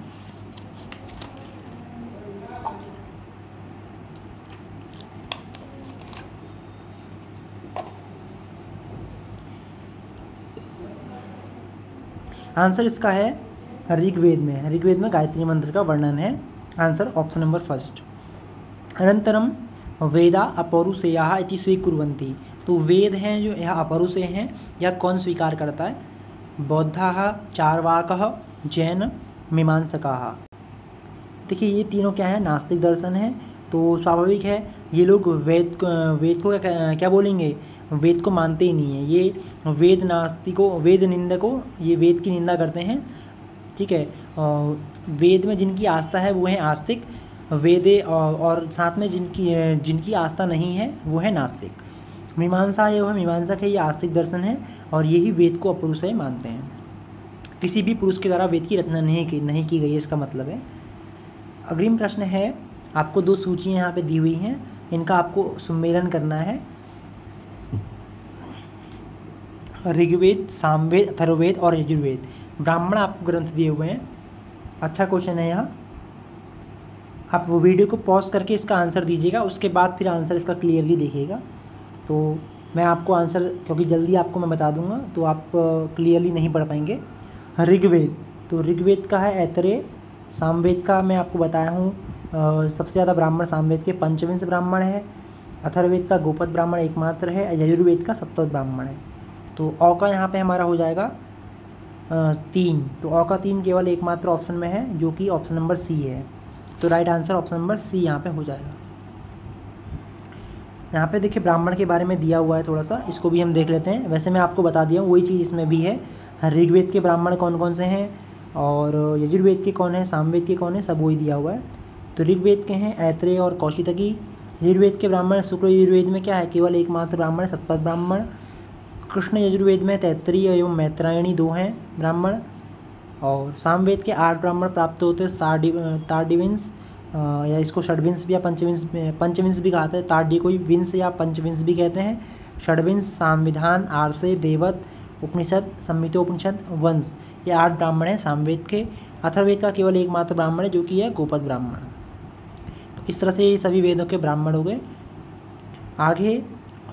आंसर इसका है ऋग्वेद में। ऋग्वेद में गायत्री मंत्र का वर्णन है। Answer option number first. अनंतरम वेदा अपौरुषेयाः इति स्वीकुर्वन्ति, तो वेद हैं जो यह अपौरुषेय हैं, यह कौन स्वीकार करता है? बौद्धाः, चार्वाकः, जैन, मीमांसकाः। देखिए ये तीनों क्या है, नास्तिक दर्शन है। तो स्वाभाविक है ये लोग वेद को क्या बोलेंगे, वेद को मानते ही नहीं है। ये वेद नास्तिकों, वेद निंदकों, ये वेद की निंदा करते हैं, ठीक है। वेद में जिनकी आस्था है वो है आस्तिक, वेदे और साथ में जिनकी आस्था नहीं है वो है नास्तिक। मीमांसा योग है, मीमांसा के ये आस्तिक दर्शन है और यही वेद को अपौरुषेय मानते हैं। किसी भी पुरुष के द्वारा वेद की रचना नहीं की गई है, इसका मतलब है। अग्रिम प्रश्न है, आपको 2 सूचियाँ यहाँ पे दी हुई हैं, इनका आपको सुमेलन करना है। ऋग्वेद, सामवेद, अथर्ववेद और यजुर्वेद, ब्राह्मण आपको ग्रंथ दिए हुए हैं। अच्छा क्वेश्चन है यहाँ, आप वो वीडियो को पॉज करके इसका आंसर दीजिएगा, उसके बाद फिर आंसर इसका क्लियरली देखिएगा। तो मैं आपको आंसर, क्योंकि जल्दी आपको मैं बता दूंगा तो आप क्लियरली नहीं पढ़ पाएंगे। ऋग्वेद, तो ऋग्वेद का है ऐतरेय। सामवेद का मैं आपको बताया हूँ सबसे ज़्यादा ब्राह्मण सामवेद के 25 ब्राह्मण है। अथर्ववेद का गोपद ब्राह्मण एकमात्र है। यजुर्वेद का सप्तम ब्राह्मण है। तो अ का यहाँ पे हमारा हो जाएगा 3। तो अ का 3 केवल एकमात्र ऑप्शन में है, जो कि ऑप्शन नंबर सी है। तो right answer option number C यहाँ पे हो जाएगा। यहाँ पे देखिए ब्राह्मण के बारे में दिया हुआ है थोड़ा सा, इसको भी हम देख लेते हैं। वैसे मैं आपको बता दिया हूँ, वही चीज़ इसमें भी है। ऋग्वेद के ब्राह्मण कौन कौन से हैं और यजुर्वेद के कौन है, सामवेद के कौन है, सब वही दिया हुआ है। तो ऋग्वेद के हैं ऐत्रेय और कौशितकी। यजुर्वेद के ब्राह्मण, शुक्ल यजुर्वेद में क्या है, केवल एकमात्र ब्राह्मण सतपथ ब्राह्मण। कृष्ण यजुर्वेद में तैत्तरीय एवं मैत्रायणी 2 हैं ब्राह्मण। और सामवेद के 8 ब्राह्मण प्राप्त होते हैं, तार्डिविंस या इसको षड्विंश भी या पंचविंश भी कहते हैं। तार्डी कोई विंश या पंचविंश भी कहते हैं। षड्विंश, सामविधान, आर्षे, देवत, उपनिषद, संहितोपनिषद, वंश, ये 8 ब्राह्मण हैं सामवेद के। अथर्ववेद का केवल एकमात्र ब्राह्मण है, जो कि है गोपद ब्राह्मण। तो इस तरह से ये सभी वेदों के ब्राह्मण हो गए। आगे,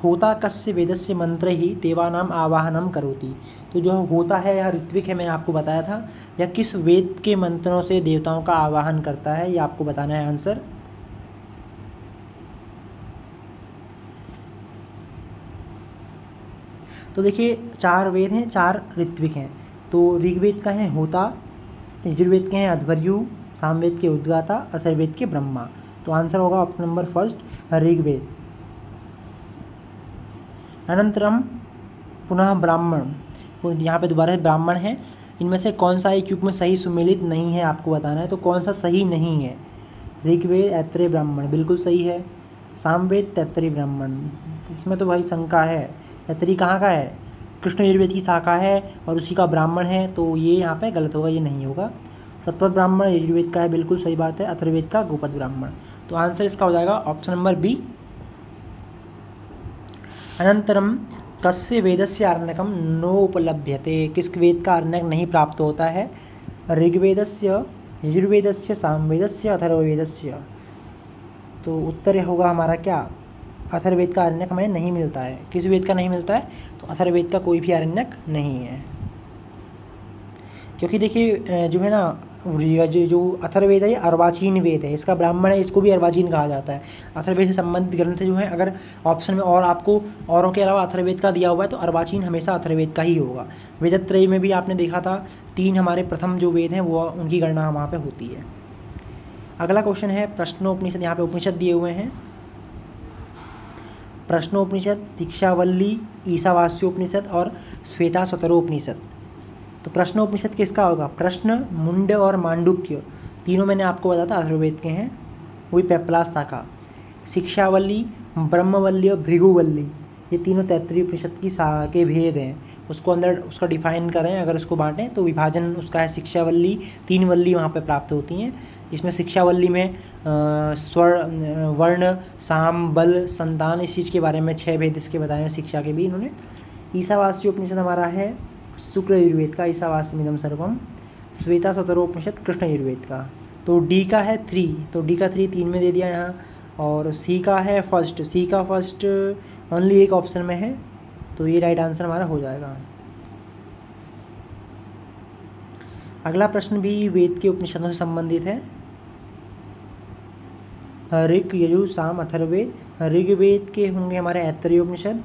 होता कस्य वेदस्य मंत्र ही देवानाम आवाहनम करोति। तो जो होता है यह ऋत्विक है, मैंने आपको बताया था। यह किस वेद के मंत्रों से देवताओं का आवाहन करता है, ये आपको बताना है आंसर। तो देखिए 4 वेद हैं, 4 ऋत्विक हैं। तो ऋग्वेद का है होता, यजुर्वेद के हैं अध्वर्यु, सामवेद के उद्गाता, अथर्ववेद के ब्रह्मा। तो आंसर होगा ऑप्शन नंबर फर्स्ट, ऋग्वेद। अनंतरम पुनः ब्राह्मण, यहाँ पे दोबारा ब्राह्मण है। इनमें से कौन सा एक युग में सही सुमेलित नहीं है, आपको बताना है। तो कौन सा सही नहीं है? ऋग्वेद ऐत्रेय ब्राह्मण बिल्कुल सही है। सामवेद तैत्तरीय ब्राह्मण, इसमें तो भाई शंका है। तैत्तरीय कहाँ का है? कृष्ण यजुर्वेद की शाखा है और उसी का ब्राह्मण है, तो ये यहाँ पे गलत होगा, ये नहीं होगा। सतपथ ब्राह्मण यजुर्वेद का है, बिल्कुल सही बात है। अथर्ववेद का गोपद ब्राह्मण। तो आंसर इसका हो जाएगा ऑप्शन नंबर बी। अनंतरम कस्य वेदस्य आरण्यकम नोपलभ्यते, किस वेद का आरण्यक नहीं प्राप्त होता है? ऋग्वेदस्य, यजुर्वेदस्य, सामवेदस्य, अथर्ववेदस्य। तो उत्तर होगा हमारा क्या? अथर्ववेद का आरण्यक हमें नहीं मिलता है। किस वेद का नहीं मिलता है? तो अथर्ववेद का कोई भी आरण्यक नहीं है। क्योंकि देखिए जो है ना, जो अथर्ववेद है ये अर्वाचीन वेद है, इसका ब्राह्मण है, इसको भी अर्वाचीन कहा जाता है। अथर्ववेद से संबंधित ग्रंथ जो है, अगर ऑप्शन में और आपको औरों के अलावा अथर्ववेद का दिया हुआ है तो अर्वाचीन हमेशा अथर्ववेद का ही होगा। वेदत्रयी में भी आपने देखा था 3 हमारे प्रथम जो वेद हैं वो उनकी गणना वहाँ पर होती है। अगला क्वेश्चन है प्रश्नोपनिषद। यहाँ पे उपनिषद दिए हुए हैं। प्रश्नोपनिषद, शिक्षावल्ली, ईशावास्योपनिषद और श्वेताश्वतरोपनिषद। तो प्रश्नोपनिषद किसका होगा? प्रश्न, मुंड और मांडुक्य तीनों मैंने आपको बताया था अथर्ववेद के हैं, वही पेपलास शाखा। शिक्षावल्ली, ब्रह्मवल्ली और भृगुवल्ली, ये तीनों तैत्तरीय उपनिषद की के भेद हैं। उसको अंदर उसका डिफाइन करें, अगर उसको बांटें तो विभाजन उसका है शिक्षावल्ली। 3 वल्ली वहाँ पे प्राप्त होती हैं, जिसमें शिक्षावल्ली में स्वर, वर्ण, साम, बल, संतान, इस चीज़ के बारे में 6 भेद इसके बताए हैं शिक्षा के भी इन्होंने। ईशावास्योपनिषद हमारा है शुक्ल यजुर्वेद का, ईशावास्यमिदं सर्वम। श्वेताश्वतरोपनिषद कृष्ण यजुर्वेद का। तो डी का है 3, तो डी का 3 में दे दिया यहाँ। और सी का है फर्स्ट, सी का फर्स्ट ओनली एक ऑप्शन में है, तो ये राइट आंसर हमारा हो जाएगा। अगला प्रश्न भी वेद के उपनिषदों से संबंधित है। ऋग, यजु, साम, अथर्ववेद। ऋग्वेद के होंगे हमारे ऐत्तरीय उपनिषद,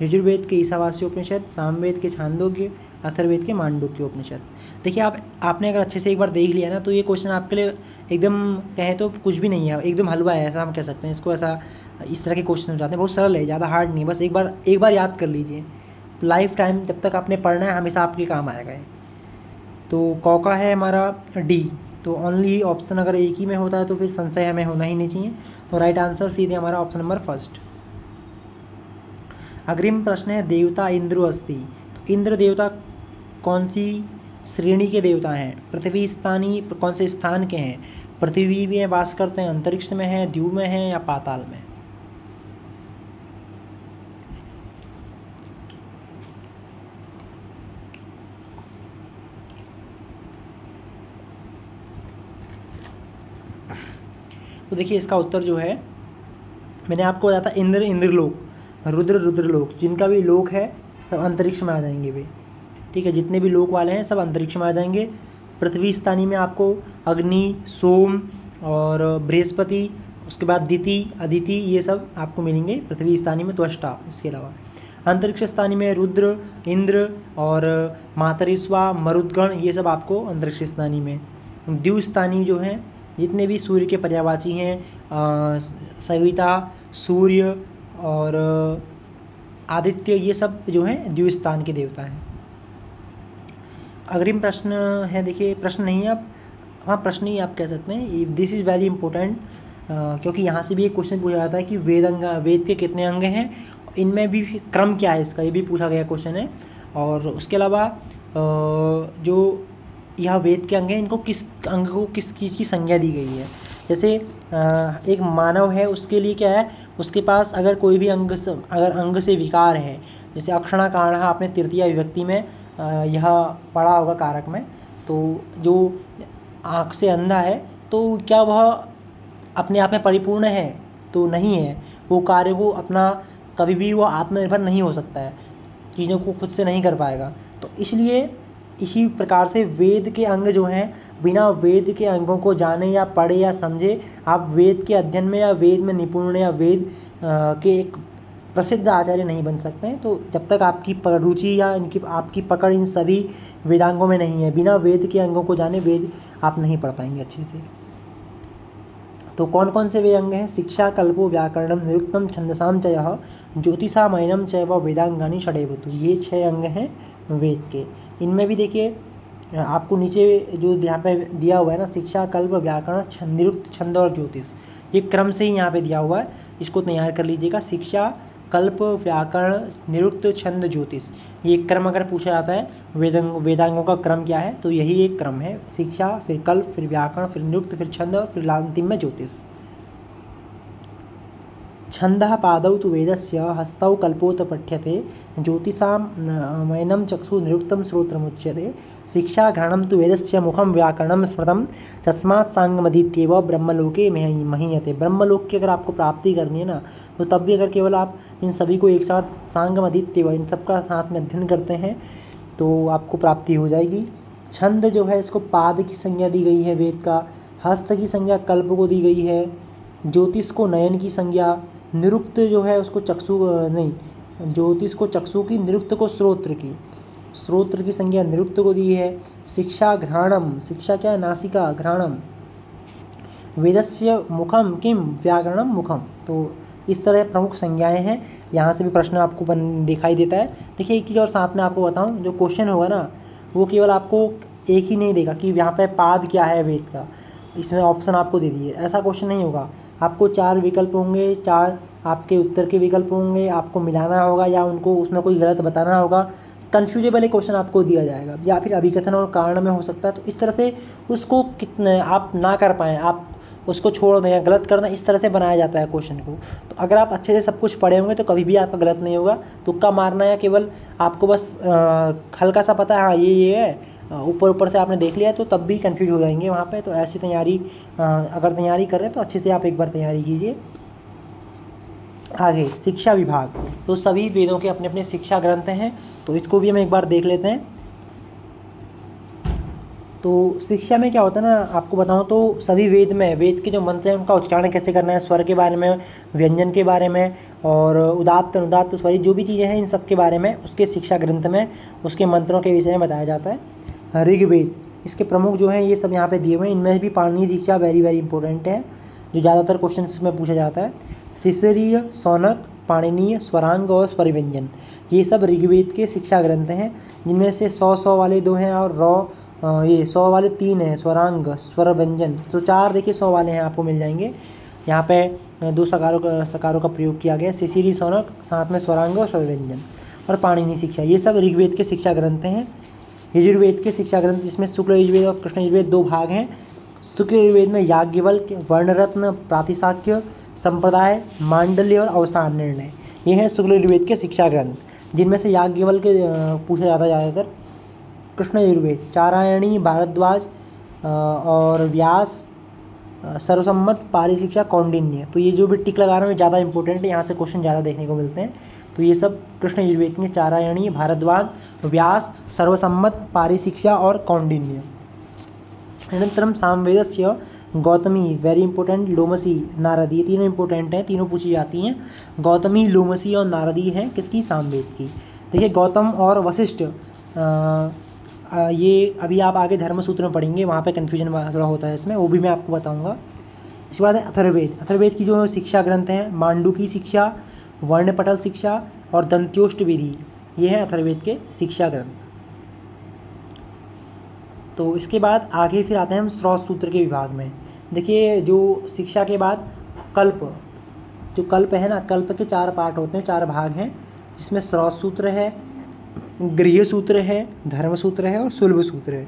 यजुर्वेद के ईशावास्योपनिषद, सामवेद के छांदोग्य, अथर्ववेद के मांडुक्य उपनिषद। देखिए आपने अगर अच्छे से एक बार देख लिया ना, तो ये क्वेश्चन आपके लिए एकदम कहें तो कुछ भी नहीं है, एकदम हलवा है, ऐसा हम कह सकते हैं इसको। ऐसा इस तरह के क्वेश्चन हो जाते हैं, बहुत सरल है, ज़्यादा हार्ड नहीं है। बस एक बार याद कर लीजिए, लाइफ टाइम जब तक आपने पढ़ना है हमेशा आपके काम आएगा। तो कौ का है हमारा डी, तो ओनली ऑप्शन अगर एक ही में होता है तो फिर संशय हमें होना ही नहीं चाहिए। तो राइट आंसर सीधे हमारा ऑप्शन नंबर फर्स्ट। अग्रिम प्रश्न है देवता इंद्रो अस्ति। तो इंद्र देवता कौन सी श्रेणी के देवता हैं? पृथ्वी स्थानी कौन से स्थान के हैं? पृथ्वी में वास करते हैं, अंतरिक्ष में है, द्यू में है या पाताल में? तो देखिए इसका उत्तर जो है, मैंने आपको बताया था इंद्र इंद्रलोक, रुद्र रुद्रलोक, जिनका भी लोक है सब अंतरिक्ष में आ जाएंगे वे। ठीक है, जितने भी लोक वाले हैं सब अंतरिक्ष में आ जाएंगे। पृथ्वी स्थानी में आपको अग्नि, सोम और बृहस्पति, उसके बाद दिति, अदिति, ये सब आपको मिलेंगे पृथ्वी स्थानी में, त्वष्टा। इसके अलावा अंतरिक्ष स्थानी में रुद्र, इंद्र और मातरिस्वा, मरुद्गण, ये सब आपको अंतरिक्ष स्थानी में। द्यू स्थानी जो हैं जितने भी सूर्य के पर्यायवाची हैं, सविता, सूर्य और आदित्य, ये सब जो हैं द्यू स्थान के देवता हैं। अग्रिम प्रश्न है, देखिए प्रश्न नहीं है आप, हाँ प्रश्न ही आप कह सकते हैं, दिस इज़ वेरी इंपॉर्टेंट, क्योंकि यहाँ से भी एक क्वेश्चन पूछा जाता है कि वेद के कितने अंग हैं, इनमें भी क्रम क्या है इसका, ये भी पूछा गया क्वेश्चन है। और उसके अलावा जो यह वेद के अंग हैं, इनको किस अंग को किस चीज़ की संज्ञा दी गई है। जैसे एक मानव है, उसके लिए क्या है, उसके पास अगर कोई भी अगर अंग से विकार है, जैसे अक्षणा कारणः, आपने तृतीया विभक्ति में यह पढ़ा होगा कारक में, तो जो आँख से अंधा है तो क्या वह अपने आप में परिपूर्ण है? तो नहीं है, वो कार्य को अपना कभी भी वो आत्मनिर्भर नहीं हो सकता है, चीज़ों को खुद से नहीं कर पाएगा। तो इसलिए इसी प्रकार से वेद के अंग जो हैं, बिना वेद के अंगों को जाने या पढ़े या समझे आप वेद के अध्ययन में या वेद में निपुण या वेद के एक प्रसिद्ध आचार्य नहीं बन सकते हैं। तो जब तक आपकी रुचि या आपकी पकड़ इन सभी वेदांगों में नहीं है, बिना वेद के अंगों को जाने वेद आप नहीं पढ़ पाएंगे अच्छे से। तो कौन कौन से वे अंग हैं? शिक्षा, कल्पो, व्याकरणम, निरुक्तम, छंदसाम चयः, ज्योतिषामयनम चैव वेदांगानि षडेवतु। ये 6 अंग हैं वेद के। इनमें भी देखिए आपको नीचे जो यहाँ पे दिया हुआ है ना, शिक्षा, कल्प, व्याकरण, निरुक्त, छंद और ज्योतिष, ये क्रम से ही यहाँ पे दिया हुआ है, इसको तैयार कर लीजिएगा। शिक्षा, कल्प, व्याकरण, निरुक्त, छंद, ज्योतिष, ये क्रम अगर पूछा जाता है वेदांगों का क्रम क्या है, तो यही एक क्रम है, शिक्षा, फिर कल्प, फिर व्याकरण, फिर निरुक्त, फिर छंद और फिर अंतिम में ज्योतिष। छंदः पादौ तु वेदस्य, हस्तौ कल्पोत पठ्यते, ज्योतिषामयनं चक्षु निरुक्तं श्रोत्रमुच्यते, शिक्षा घ्राणं तु वेदस्य, मुखं व्याकरणं स्मृतं, तस्मात् सांगमधीत्येव ब्रह्मलोके महीयते। ब्रह्मलोक की अगर आपको प्राप्ति करनी है ना, तो तब भी अगर केवल आप इन सभी को एक साथ सांगमधीत्येव, इन सबका साथ में अध्ययन करते हैं तो आपको प्राप्ति हो जाएगी। छंद जो है इसको पाद की संज्ञा दी गई है वेद का, हस्त की संज्ञा कल्प को दी गई है, ज्योतिष को नयन की संज्ञा, निरुक्त जो है उसको चक्षु नहीं, ज्योतिष को चक्षु की, निरुक्त को श्रोत्र की संज्ञा निरुक्त को दी है। शिक्षा घ्राणम, शिक्षा क्या है? नासिका, घ्राणम, वेदस्य मुखम किम, व्याकरणम मुखम। तो इस तरह प्रमुख संज्ञाएं हैं, यहाँ से भी प्रश्न आपको दिखाई देता है। देखिए एक चीज़ और साथ में आपको बताऊँ, जो क्वेश्चन होगा ना वो केवल आपको एक ही नहीं देगा कि यहाँ पे पाद क्या है वेद का, इसमें ऑप्शन आपको दे दिए, ऐसा क्वेश्चन नहीं होगा। आपको 4 विकल्प होंगे, 4 आपके उत्तर के विकल्प होंगे, आपको मिलाना होगा या उनको उसमें कोई गलत बताना होगा। कन्फ्यूजेबल क्वेश्चन आपको दिया जाएगा, या फिर अभिकथन और कारण में हो सकता है। तो इस तरह से उसको कितने आप ना कर पाएँ, आप उसको छोड़ दें या गलत करना, इस तरह से बनाया जाता है क्वेश्चन को। तो अगर आप अच्छे से सब कुछ पढ़े होंगे तो कभी भी आपका गलत नहीं होगा। तुक्का मारना या केवल आपको बस हल्का सा पता है हाँ ये है, ऊपर से आपने देख लिया तो तब भी कंफ्यूज हो जाएंगे वहाँ पे। तो ऐसी तैयारी अगर तैयारी कर रहे हैं तो अच्छे से आप एक बार तैयारी कीजिए। आगे शिक्षा विभाग, तो सभी वेदों के अपने अपने शिक्षा ग्रंथ हैं, तो इसको भी हम एक बार देख लेते हैं। तो शिक्षा में क्या होता है ना, आपको बताऊं तो सभी वेद के जो मंत्र हैं उनका उच्चारण कैसे करना है, स्वर के बारे में, व्यंजन के बारे में और उदात्त अनुदात्त स्वरी जो भी चीज़ें हैं इन सब के बारे में उसके शिक्षा ग्रंथ में उसके मंत्रों के विषय में बताया जाता है। ऋग्वेद, इसके प्रमुख जो हैं ये सब यहाँ पे दिए हुए हैं। इनमें भी पाणिनीय शिक्षा वेरी वेरी इंपॉर्टेंट है, जो ज़्यादातर क्वेश्चन में पूछा जाता है। शिशिरीय, शौनक, पाणिनीय, स्वरांग और स्वर व्यंजन, ये सब ऋग्वेद के शिक्षा ग्रंथ हैं, जिनमें से 100 वाले 2 हैं और ये 100 वाले 3 हैं, स्वरांग, स्वर व्यंजन। तो 4 देखिए 100 वाले हैं, आपको मिल जाएंगे। यहाँ पे 2 सकारों का प्रयोग किया गया। शिशिरी शौनक, साथ में स्वरांग और स्वरव्यंजन, और पाणिनि शिक्षा, ये सब ऋग्वेद के शिक्षा ग्रंथ हैं। यजुर्वेद के शिक्षा ग्रंथ, जिसमें शुक्ल यजुर्वेद और कृष्ण यजुर्वेद 2 भाग हैं। शुक्ल यजुर्वेद में याज्ञवल्क्य, वर्णरत्न, प्रातिशाख्य, संप्रदाय, मांडल्य और अवसान निर्णय, ये हैं शुक्ल यजुर्वेद के शिक्षा ग्रंथ, जिनमें से याज्ञवल्क्य पूछा जाता है ज़्यादातर। कृष्ण यजुर्वेद चारायणी, भारद्वाज और व्यास, सर्वसम्मत, पाली शिक्षा, कौंडिन्य, तो ये जो भी टिक लगा रहा हूँ ज़्यादा इंपॉर्टेंट है, यहाँ से क्वेश्चन ज़्यादा देखने को मिलते हैं। तो ये सब कृष्ण यजुर्वेद के चारायणी, भारद्वाज, व्यास, सर्वसम्मत, पारी शिक्षा और कौंडिन्य। अनंतरम सामवेदस्य गौतमी, वेरी इंपॉर्टेंट, लोमसी, नारदी, ये तीनों इंपॉर्टेंट हैं, तीनों पूछी जाती हैं। गौतमी, लोमसी और नारदी हैं किसकी? सामवेद की। देखिए गौतम और वशिष्ठ, ये अभी आप आगे धर्मसूत्र में पढ़ेंगे, वहाँ पे कन्फ्यूजन थोड़ा होता है इसमें, वो भी मैं आपको बताऊँगा। इसके बाद है अथर्ववेद। अथर्ववेद की जो शिक्षा ग्रंथ हैं, मांडुकी शिक्षा, वर्णपटल शिक्षा और दंत्योष्ट विधि, ये हैं अथर्ववेद के शिक्षा ग्रंथ। तो इसके बाद आगे फिर आते हैं हम स्रोत सूत्र के विभाग में। देखिए जो शिक्षा के बाद कल्प, जो कल्प है ना, कल्प के 4 पार्ट होते हैं, 4 भाग हैं, जिसमें स्रोत सूत्र है, गृह्य सूत्र है, धर्म सूत्र है और सुलभ सूत्र है।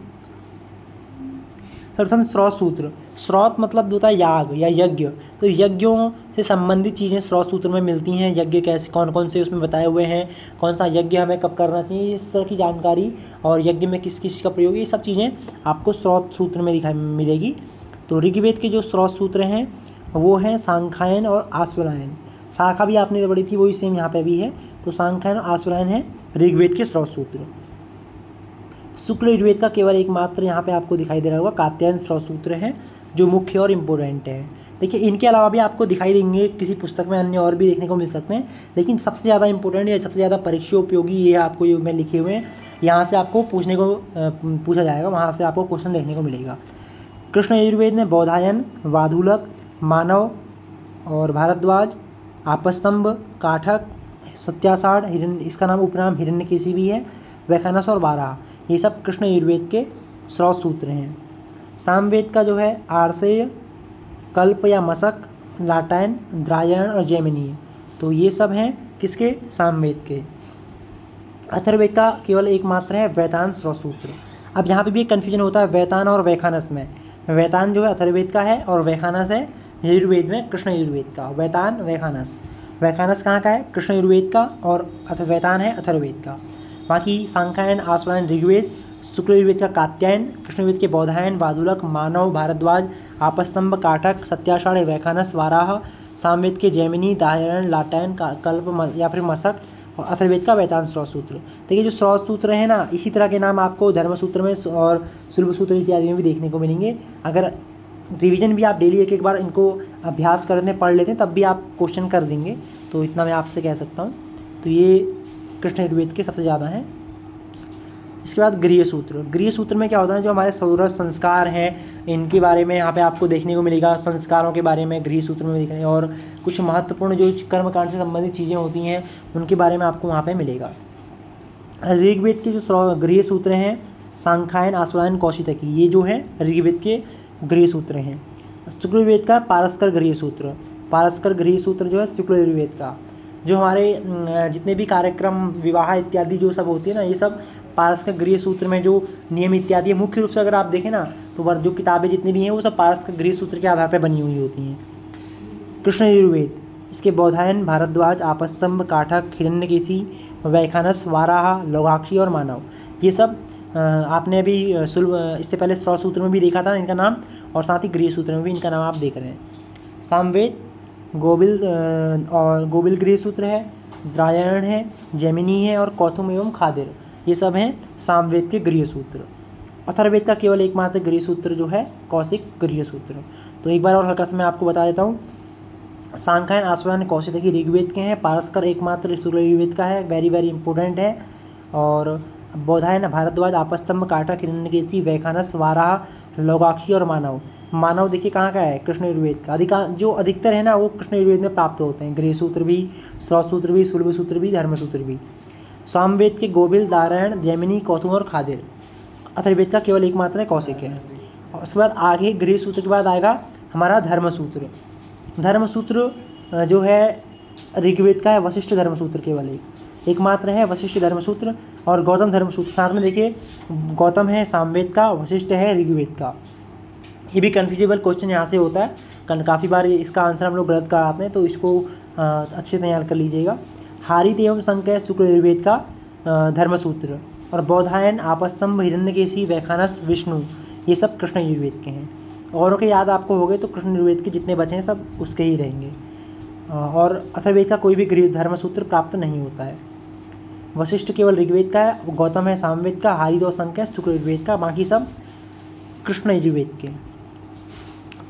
सर्वप्रथम स्रोत सूत्र। स्रोत मतलब होता है याग या यज्ञ, तो यज्ञों से संबंधित चीज़ें स्रोत सूत्र में मिलती हैं। यज्ञ कैसे, कौन कौन से उसमें बताए हुए हैं, कौन सा यज्ञ हमें कब करना चाहिए, इस तरह की जानकारी, और यज्ञ में किस किस का प्रयोग, ये सब चीज़ें आपको स्रोत सूत्र में दिखाई मिलेगी। तो ऋग्वेद के जो स्रोत सूत्र हैं वो हैं सांख्यायन और आश्वलायन। शाखा भी आपने पढ़ी थी, वही सेम यहाँ पे भी है। तो सांख्यायन और आश्वलायन है ऋग्वेद के स्रोत सूत्र। शुक्ल यजुर्वेद का केवल एकमात्र यहाँ पे आपको दिखाई दे रहा होगा कात्यायन स्रोत सूत्र है, जो मुख्य और इम्पोर्टेंट है। देखिए इनके अलावा भी आपको दिखाई देंगे किसी पुस्तक में, अन्य और भी देखने को मिल सकते हैं, लेकिन सबसे ज़्यादा इंपॉर्टेंट या सबसे ज़्यादा परीक्षा उपयोगी ये आपको जो मैं लिखे हुए हैं, यहाँ से आपको पूछा जाएगा, वहाँ से आपको क्वेश्चन देखने को मिलेगा। कृष्ण यजुर्वेद में बौधायन, वाधूलक, मानव और भारद्वाज, आपस्तंभ, काठक, सत्यासाढ़, हिरण्य, इसका नाम उपनाम हिरण्यकेशी भी है, वैखानस और बारह, ये सब कृष्ण यजुर्वेद के स्रोत सूत्र हैं। सामवेद का जो है आर्षेय, कल्प या मशक, लाटायन, द्रायण और जैमिनी, तो ये सब हैं किसके? सामवेद के। अथर्ववेद का केवल एकमात्र है वैतान स्रोत सूत्र। अब यहाँ पे भी एक कन्फ्यूजन होता है वैतान और वैखानस में। वैतान जो है अथर्ववेद का है और वैखानस है यजुर्वेद में कृष्ण यजुर्वेद का। वैतान, वैखानस, वैखानस कहाँ का है? कृष्ण यजुर्वेद का, और वैतान है अथर्ववेद का। बाकी सांख्यायन, आश्वलायन ऋग्वेद, शुक्ल यजुर्वेद का कात्यायन, कृष्ण यजुर्वेद के बौधायन, वादुलक, मानव, भारद्वाज, आपस्तंभ, काठक, सत्याषाढ़, वैखानस, वाराह, सामवेद के जैमिनी, दाहरण, लाटायन, कल्प या फिर मशक, और अथर्ववेद का वैतान स्रोत सूत्र। देखिए जो स्रोत सूत्र है ना, इसी तरह के नाम आपको धर्म सूत्र में और सुलभ सूत्र इत्यादि में भी देखने को मिलेंगे। अगर रिवीजन भी आप डेली एक एक बार इनको अभ्यास करने पढ़ लेते हैं, तब भी आप क्वेश्चन कर देंगे, तो इतना मैं आपसे कह सकता हूँ। तो ये कृष्ण यजुर्वेद के सबसे ज़्यादा हैं। इसके बाद गृह्य सूत्र। गृह्य सूत्र में क्या होता है, जो हमारे षोडश संस्कार हैं इनके बारे में यहाँ पे आपको देखने को मिलेगा, संस्कारों के बारे में गृह्य सूत्र में दिखेंगे, और कुछ महत्वपूर्ण जो कर्मकांड से संबंधित चीज़ें होती हैं उनके बारे में आपको वहाँ पे मिलेगा। ऋग्वेद के जो गृह्य सूत्र हैं सांख्यायन, आश्वलायन, कौशितकी, ये जो है ऋग्वेद के गृह्य सूत्र हैं। शुक्ल यजुर्वेद का पारस्कर गृह्य सूत्र। पारस्कर गृह्य सूत्र जो है शुक्ल यजुर्वेद का, जो हमारे जितने भी कार्यक्रम, विवाह इत्यादि जो सब होती है ना, ये सब पारस्कर गृह्य सूत्र में जो नियम इत्यादि है, मुख्य रूप से अगर आप देखें ना तो जो किताबें जितनी भी हैं वो सब पारस्कर गृह्य सूत्र के आधार पर बनी हुई होती हैं। कृष्ण यजुर्वेद, इसके बौधायन, भारद्वाज, आपस्तंभ, काठक, हिरण्यकेशी, वैखानस, वाराह, लोगाक्षी और मानव, ये सब आपने अभी इससे पहले स्रोत सूत्र में भी देखा था इनका नाम, और साथ ही गृह्य सूत्र में भी इनका नाम आप देख रहे हैं। सामवेद गोबिल गृह्य सूत्र है, द्रायण है, जैमिनी है और कौथुम एवं खादिर, ये सब हैं सामवेद के गृह्य सूत्र। अथर्ववेद का केवल एकमात्र गृह्य सूत्र जो है कौशिक गृह्य सूत्र। तो एक बार और हल्का से मैं आपको बता देता हूँ। सांख्यायन, आश्वलायन, कौशितकी ऋग्वेद के हैं, पारस्कर एकमात्र शुक्ल यजुर्वेद का है, वेरी वेरी इंपॉर्टेंट है, और बौधायन, भारद्वाज, आपस्तंभ, काठक, हिरण्यकेशी, वैखानस, वाराह, लोगाक्षी और मानव। मानव देखिए कहाँ का है? कृष्ण यजुर्वेद का। जो अधिकतर है ना वो कृष्ण यजुर्वेद में प्राप्त होते हैं, गृह्य सूत्र भी, स्रोत सूत्र भी, सुलभ सूत्र भी, धर्म सूत्र भी। सामवेद के गोबिल, दारायण, जैमिनी, कौथुम और खादिर। अथर्ववेद का केवल एकमात्र है कौशिक है। और उसके बाद आगे गृह्य सूत्र के बाद आएगा हमारा धर्म सूत्र। धर्मसूत्र जो है ऋग्वेद का है, वशिष्ठ धर्मसूत्र केवल एकमात्र है वशिष्ठ धर्मसूत्र, और गौतम धर्मसूत्र साथ में देखिए, गौतम है सामवेद का, वशिष्ठ है ऋग्वेद का। ये भी कन्फ्यूजेबल क्वेश्चन यहाँ से होता है, काफ़ी बार इसका आंसर हम लोग गलत कराते हैं, तो इसको अच्छे से तैयार कर लीजिएगा। हारित एवं संकय शुक्ल यजुर्वेद का धर्मसूत्र, और बौधायन, आपस्तंभ, हिरण्यकेशी, वैखानस, विष्णु, ये सब कृष्ण यजुर्वेद के हैं। औरों के याद आपको हो गए तो कृष्ण यजुर्वेद के जितने बचे हैं सब उसके ही रहेंगे। और अथर्ववेद का कोई भी धर्मसूत्र प्राप्त नहीं होता है। वशिष्ठ केवल ऋग्वेद का है, गौतम है सामवेद का, हारित और संकय शुक्ल यजुर्वेद का, बाकी सब कृष्ण यजुर्वेद के।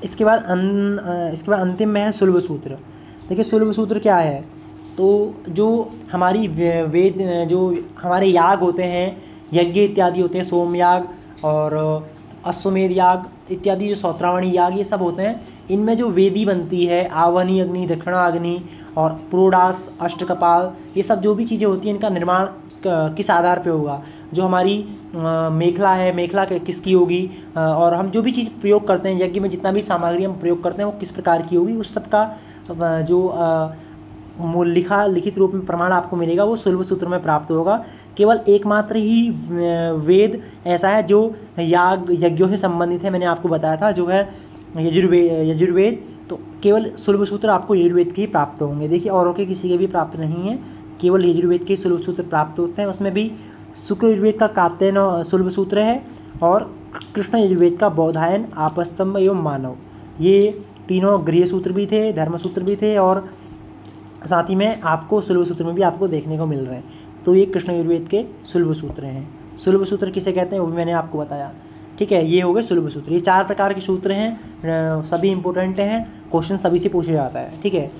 इसके बाद अंतिम में है सुलभ सूत्र। देखिए सुलभ सूत्र क्या है, तो जो हमारी वेद, जो हमारे याग होते हैं, यज्ञ इत्यादि होते हैं, सोमयाग और अश्वमेध याग इत्यादि, जो सौत्रावणी याग, ये सब होते हैं, इनमें जो वेदी बनती है, आवनी अग्नि, दक्षिणाग्नि और प्रोडास, अष्टकपाल, ये सब जो भी चीज़ें होती हैं, इनका निर्माण किस आधार पे होगा। जो हमारी मेखला है, मेखला किसकी होगी, और हम जो भी चीज़ प्रयोग करते हैं यज्ञ में, जितना भी सामग्री हम प्रयोग करते हैं वो किस प्रकार की होगी, उस सब का जो लिखित रूप में प्रमाण आपको मिलेगा वो सुलभ सूत्र में प्राप्त होगा। केवल एकमात्र ही वेद ऐसा है जो यज्ञों से संबंधित है, मैंने आपको बताया था, जो है यजुर्वेद। तो केवल सुलभ सूत्र आपको यजुर्वेद के ही प्राप्त होंगे। देखिए औरों के किसी के भी प्राप्त नहीं है, केवल यजुर्वेद के सुलभ सूत्र प्राप्त होते हैं। उसमें भी शुक्ल यजुर्वेद का कात्यायन सुलभ सूत्र है, और कृष्ण यजुर्वेद का बौधायन, आपस्तंभ एवं मानव, ये तीनों गृह सूत्र भी थे, धर्म सूत्र भी थे, और साथ ही में आपको सुलभ सूत्र में भी आपको देखने को मिल रहे हैं। तो ये कृष्ण यजुर्वेद के सुलभ सूत्र हैं। सुलभ सूत्र किसे कहते हैं वो भी मैंने आपको बताया। ठीक है, ये हो गए सुलभ सूत्र। ये 4 प्रकार के सूत्र हैं, सभी इंपॉर्टेंट हैं, क्वेश्चन सभी से पूछा जाता है। ठीक है,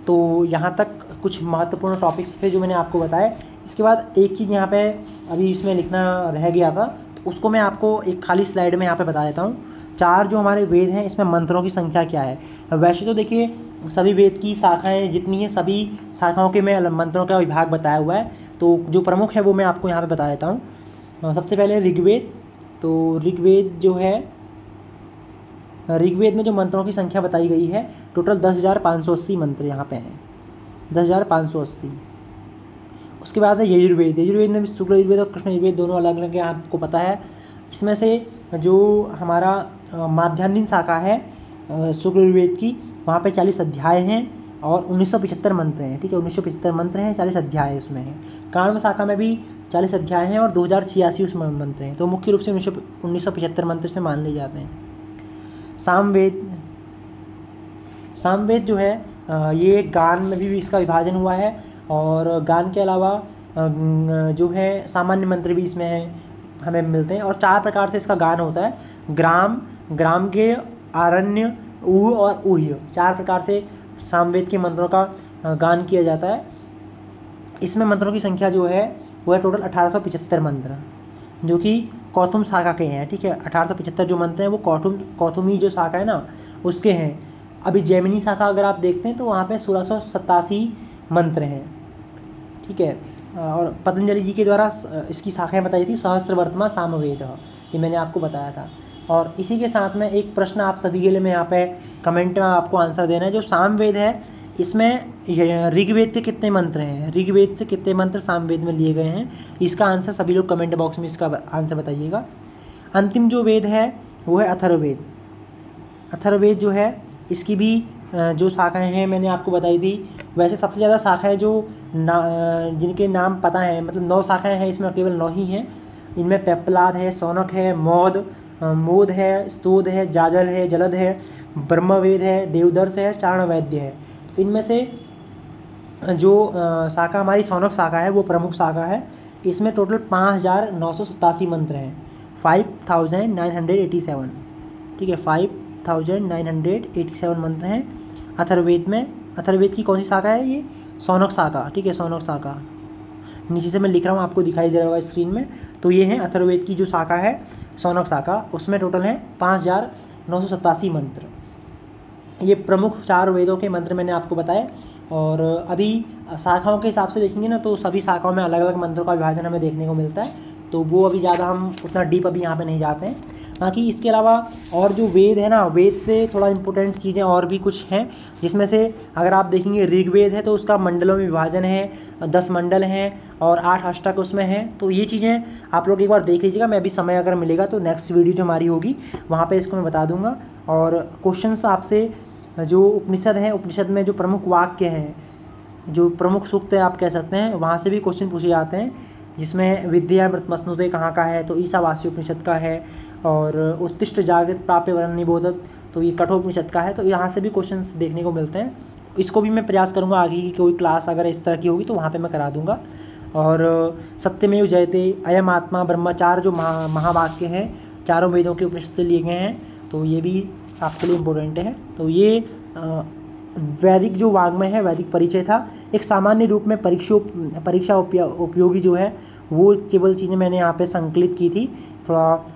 तो यहाँ तक कुछ महत्वपूर्ण टॉपिक्स थे जो मैंने आपको बताए। इसके बाद एक चीज़ यहाँ पे अभी इसमें लिखना रह गया था, तो उसको मैं आपको एक खाली स्लाइड में यहाँ पे बता देता हूँ। 4 जो हमारे वेद हैं, इसमें मंत्रों की संख्या क्या है। वैसे तो देखिए सभी वेद की शाखाएं जितनी हैं, सभी शाखाओं के में मंत्रों का विभाग बताया हुआ है, तो जो प्रमुख है वो मैं आपको यहाँ पे बता देता हूँ। सबसे पहले ऋग्वेद। तो ऋग्वेद जो है, ऋग्वेद में जो मंत्रों की संख्या बताई गई है, टोटल 10,580 मंत्र यहाँ पे हैं, 10,580। उसके बाद है यजुर्वेद। यजुर्वेद में भी शुक्ल यजुर्वेद और कृष्ण यजुर्वेद दोनों अलग अलग हैं, आपको पता है। इसमें से जो हमारा माध्यान्हीन शाखा है शुक्ल यजुर्वेद की, वहाँ पे 40 अध्याय हैं और 1975 मंत्र हैं। ठीक है, 1975 मंत्र हैं, 40 अध्याय उसमें हैं। काण्व शाखा में भी 40 अध्याय हैं और 2086 उसमें मंत्र हैं। तो मुख्य रूप से 1975 मंत्र इसमें मान लिए जाते हैं। सामवेद जो है ये गान में भी इसका विभाजन हुआ है, और गान के अलावा जो है सामान्य मंत्र भी इसमें हमें मिलते हैं। और 4 प्रकार से इसका गान होता है, ग्राम, ग्राम्य, आरण्य, ऊह और ऊह्य। 4 प्रकार से सामवेद के मंत्रों का गान किया जाता है। इसमें मंत्रों की संख्या जो है वो है टोटल 1875 मंत्र, जो कि कौथुम शाखा के हैं। ठीक है, 1875 जो मंत्र हैं वो कौथुमी जो शाखा है ना उसके हैं। अभी जैमिनी शाखा अगर आप देखते हैं तो वहाँ पे 1687 मंत्र हैं। ठीक है, और पतंजलि जी के द्वारा इसकी शाखाएँ बताई थी, सहस्त्रवर्तमा सामवेद, ये मैंने आपको बताया था। और इसी के साथ में एक प्रश्न आप सभी के लिए मैं यहाँ पे कमेंट में आपको आंसर देना है। जो सामवेद है इसमें ऋग्वेद के कितने मंत्र हैं, ऋग्वेद से कितने मंत्र सामवेद में लिए गए हैं, इसका आंसर सभी लोग कमेंट बॉक्स में इसका आंसर बताइएगा। अंतिम जो वेद है वो है अथर्ववेद। अथर्ववेद जो है इसकी भी जो शाखाएं हैं मैंने आपको बताई थी। वैसे सबसे ज़्यादा शाखाएं जो जिनके नाम पता है, मतलब 9 शाखाएँ हैं, इसमें केवल 9 ही हैं। इनमें पेप्पलाद है, सौनक है, मोद है, स्तोद है, जाजल है, जलद है, ब्रह्मवेद है, देवदर्श है, चारणवैद्य है। इनमें से जो शाखा हमारी सौनक शाखा है वो प्रमुख शाखा है। इसमें टोटल 5,987 मंत्र हैं, 5,987। ठीक है, 5,987 मंत्र हैं अथर्ववेद में। अथर्ववेद की कौन सी शाखा है, ये सौनक शाखा। ठीक है, सौनक शाखा नीचे से मैं लिख रहा हूँ, आपको दिखाई दे रहा होगा स्क्रीन में। तो ये है अथर्ववेद की जो शाखा है सौनक शाखा, उसमें टोटल है 5,987 मंत्र। ये प्रमुख 4 वेदों के मंत्र मैंने आपको बताए। और अभी शाखाओं के हिसाब से देखेंगे ना तो सभी शाखाओं में अलग अलग मंत्रों का विभाजन हमें देखने को मिलता है। तो वो अभी ज़्यादा हम उतना डीप अभी यहाँ पे नहीं जाते हैं। बाकी इसके अलावा और जो वेद है ना, वेद से थोड़ा इम्पोर्टेंट चीज़ें और भी कुछ हैं, जिसमें से अगर आप देखेंगे ऋग्वेद है तो उसका मंडलों में विभाजन है, 10 मंडल हैं और 8 अष्टक उसमें हैं। तो ये चीज़ें आप लोग एक बार देख लीजिएगा। मैं भी समय अगर मिलेगा तो नेक्स्ट वीडियो जो हमारी होगी वहाँ पे इसको मैं बता दूंगा। और क्वेश्चंस आपसे जो उपनिषद हैं, उपनिषद में जो प्रमुख वाक्य हैं, जो प्रमुख सूक्त है आप कह सकते हैं, वहाँ से भी क्वेश्चन पूछे जाते हैं, जिसमें विद्या मृतमस्नुते कहाँ का है, तो ईशावास्य उपनिषद का है। और उत्तिष्ठ जागृत प्राप्य वरण निबोधत, तो ये कठोपनिषद का है। तो यहाँ से भी क्वेश्चंस देखने को मिलते हैं। इसको भी मैं प्रयास करूँगा आगे की कोई क्लास अगर इस तरह की होगी तो वहाँ पे मैं करा दूँगा। और सत्यमेव जयते, अयम आत्मा ब्रह्मचार जो महावाक्य हैं, चारों वेदों के उपनिषद से लिए गए हैं, तो ये भी आपके लिए इम्पोर्टेंट है। तो ये वैदिक जो वाङ्मय है, वैदिक परिचय था। एक सामान्य रूप में परीक्षा उपयोगी जो है वो केवल चीज़ें मैंने यहाँ पे संकलित की थी। थोड़ा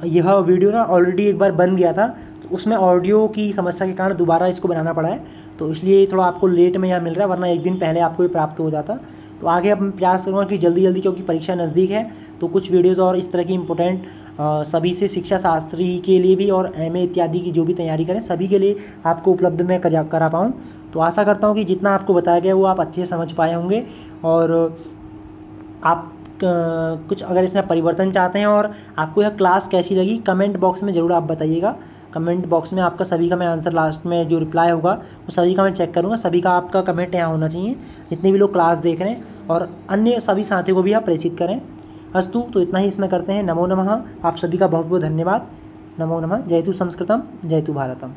यह वीडियो ना ऑलरेडी एक बार बन गया था, तो उसमें ऑडियो की समस्या के कारण दोबारा इसको बनाना पड़ा है, तो इसलिए थोड़ा आपको लेट में यहाँ मिल रहा है, वरना एक दिन पहले आपको ये प्राप्त हो जाता। तो आगे अब मैं प्रयास करूँगा कि जल्दी जल्दी, क्योंकि परीक्षा नज़दीक है, तो कुछ वीडियोज़ और इस तरह की इम्पोर्टेंट सभी से शिक्षा शास्त्री के लिए भी और एमए इत्यादि की जो भी तैयारी करें सभी के लिए आपको उपलब्ध मैं करा पाऊँ। तो आशा करता हूँ कि जितना आपको बताया गया वो आप अच्छे से समझ पाए होंगे। और आप कुछ अगर इसमें परिवर्तन चाहते हैं और आपको यह क्लास कैसी लगी कमेंट बॉक्स में ज़रूर आप बताइएगा। कमेंट बॉक्स में आपका सभी का मैं आंसर लास्ट में जो रिप्लाई होगा वो सभी का मैं चेक करूँगा। सभी का आपका कमेंट यहाँ होना चाहिए, जितने भी लोग क्लास देख रहे हैं, और अन्य सभी साथियों को भी आप प्रेषित करें। अस्तु, तो इतना ही इसमें करते हैं। नमो नमः। आप सभी का बहुत बहुत धन्यवाद। नमो नमः। जयतु संस्कृतम, जयतु भारतम।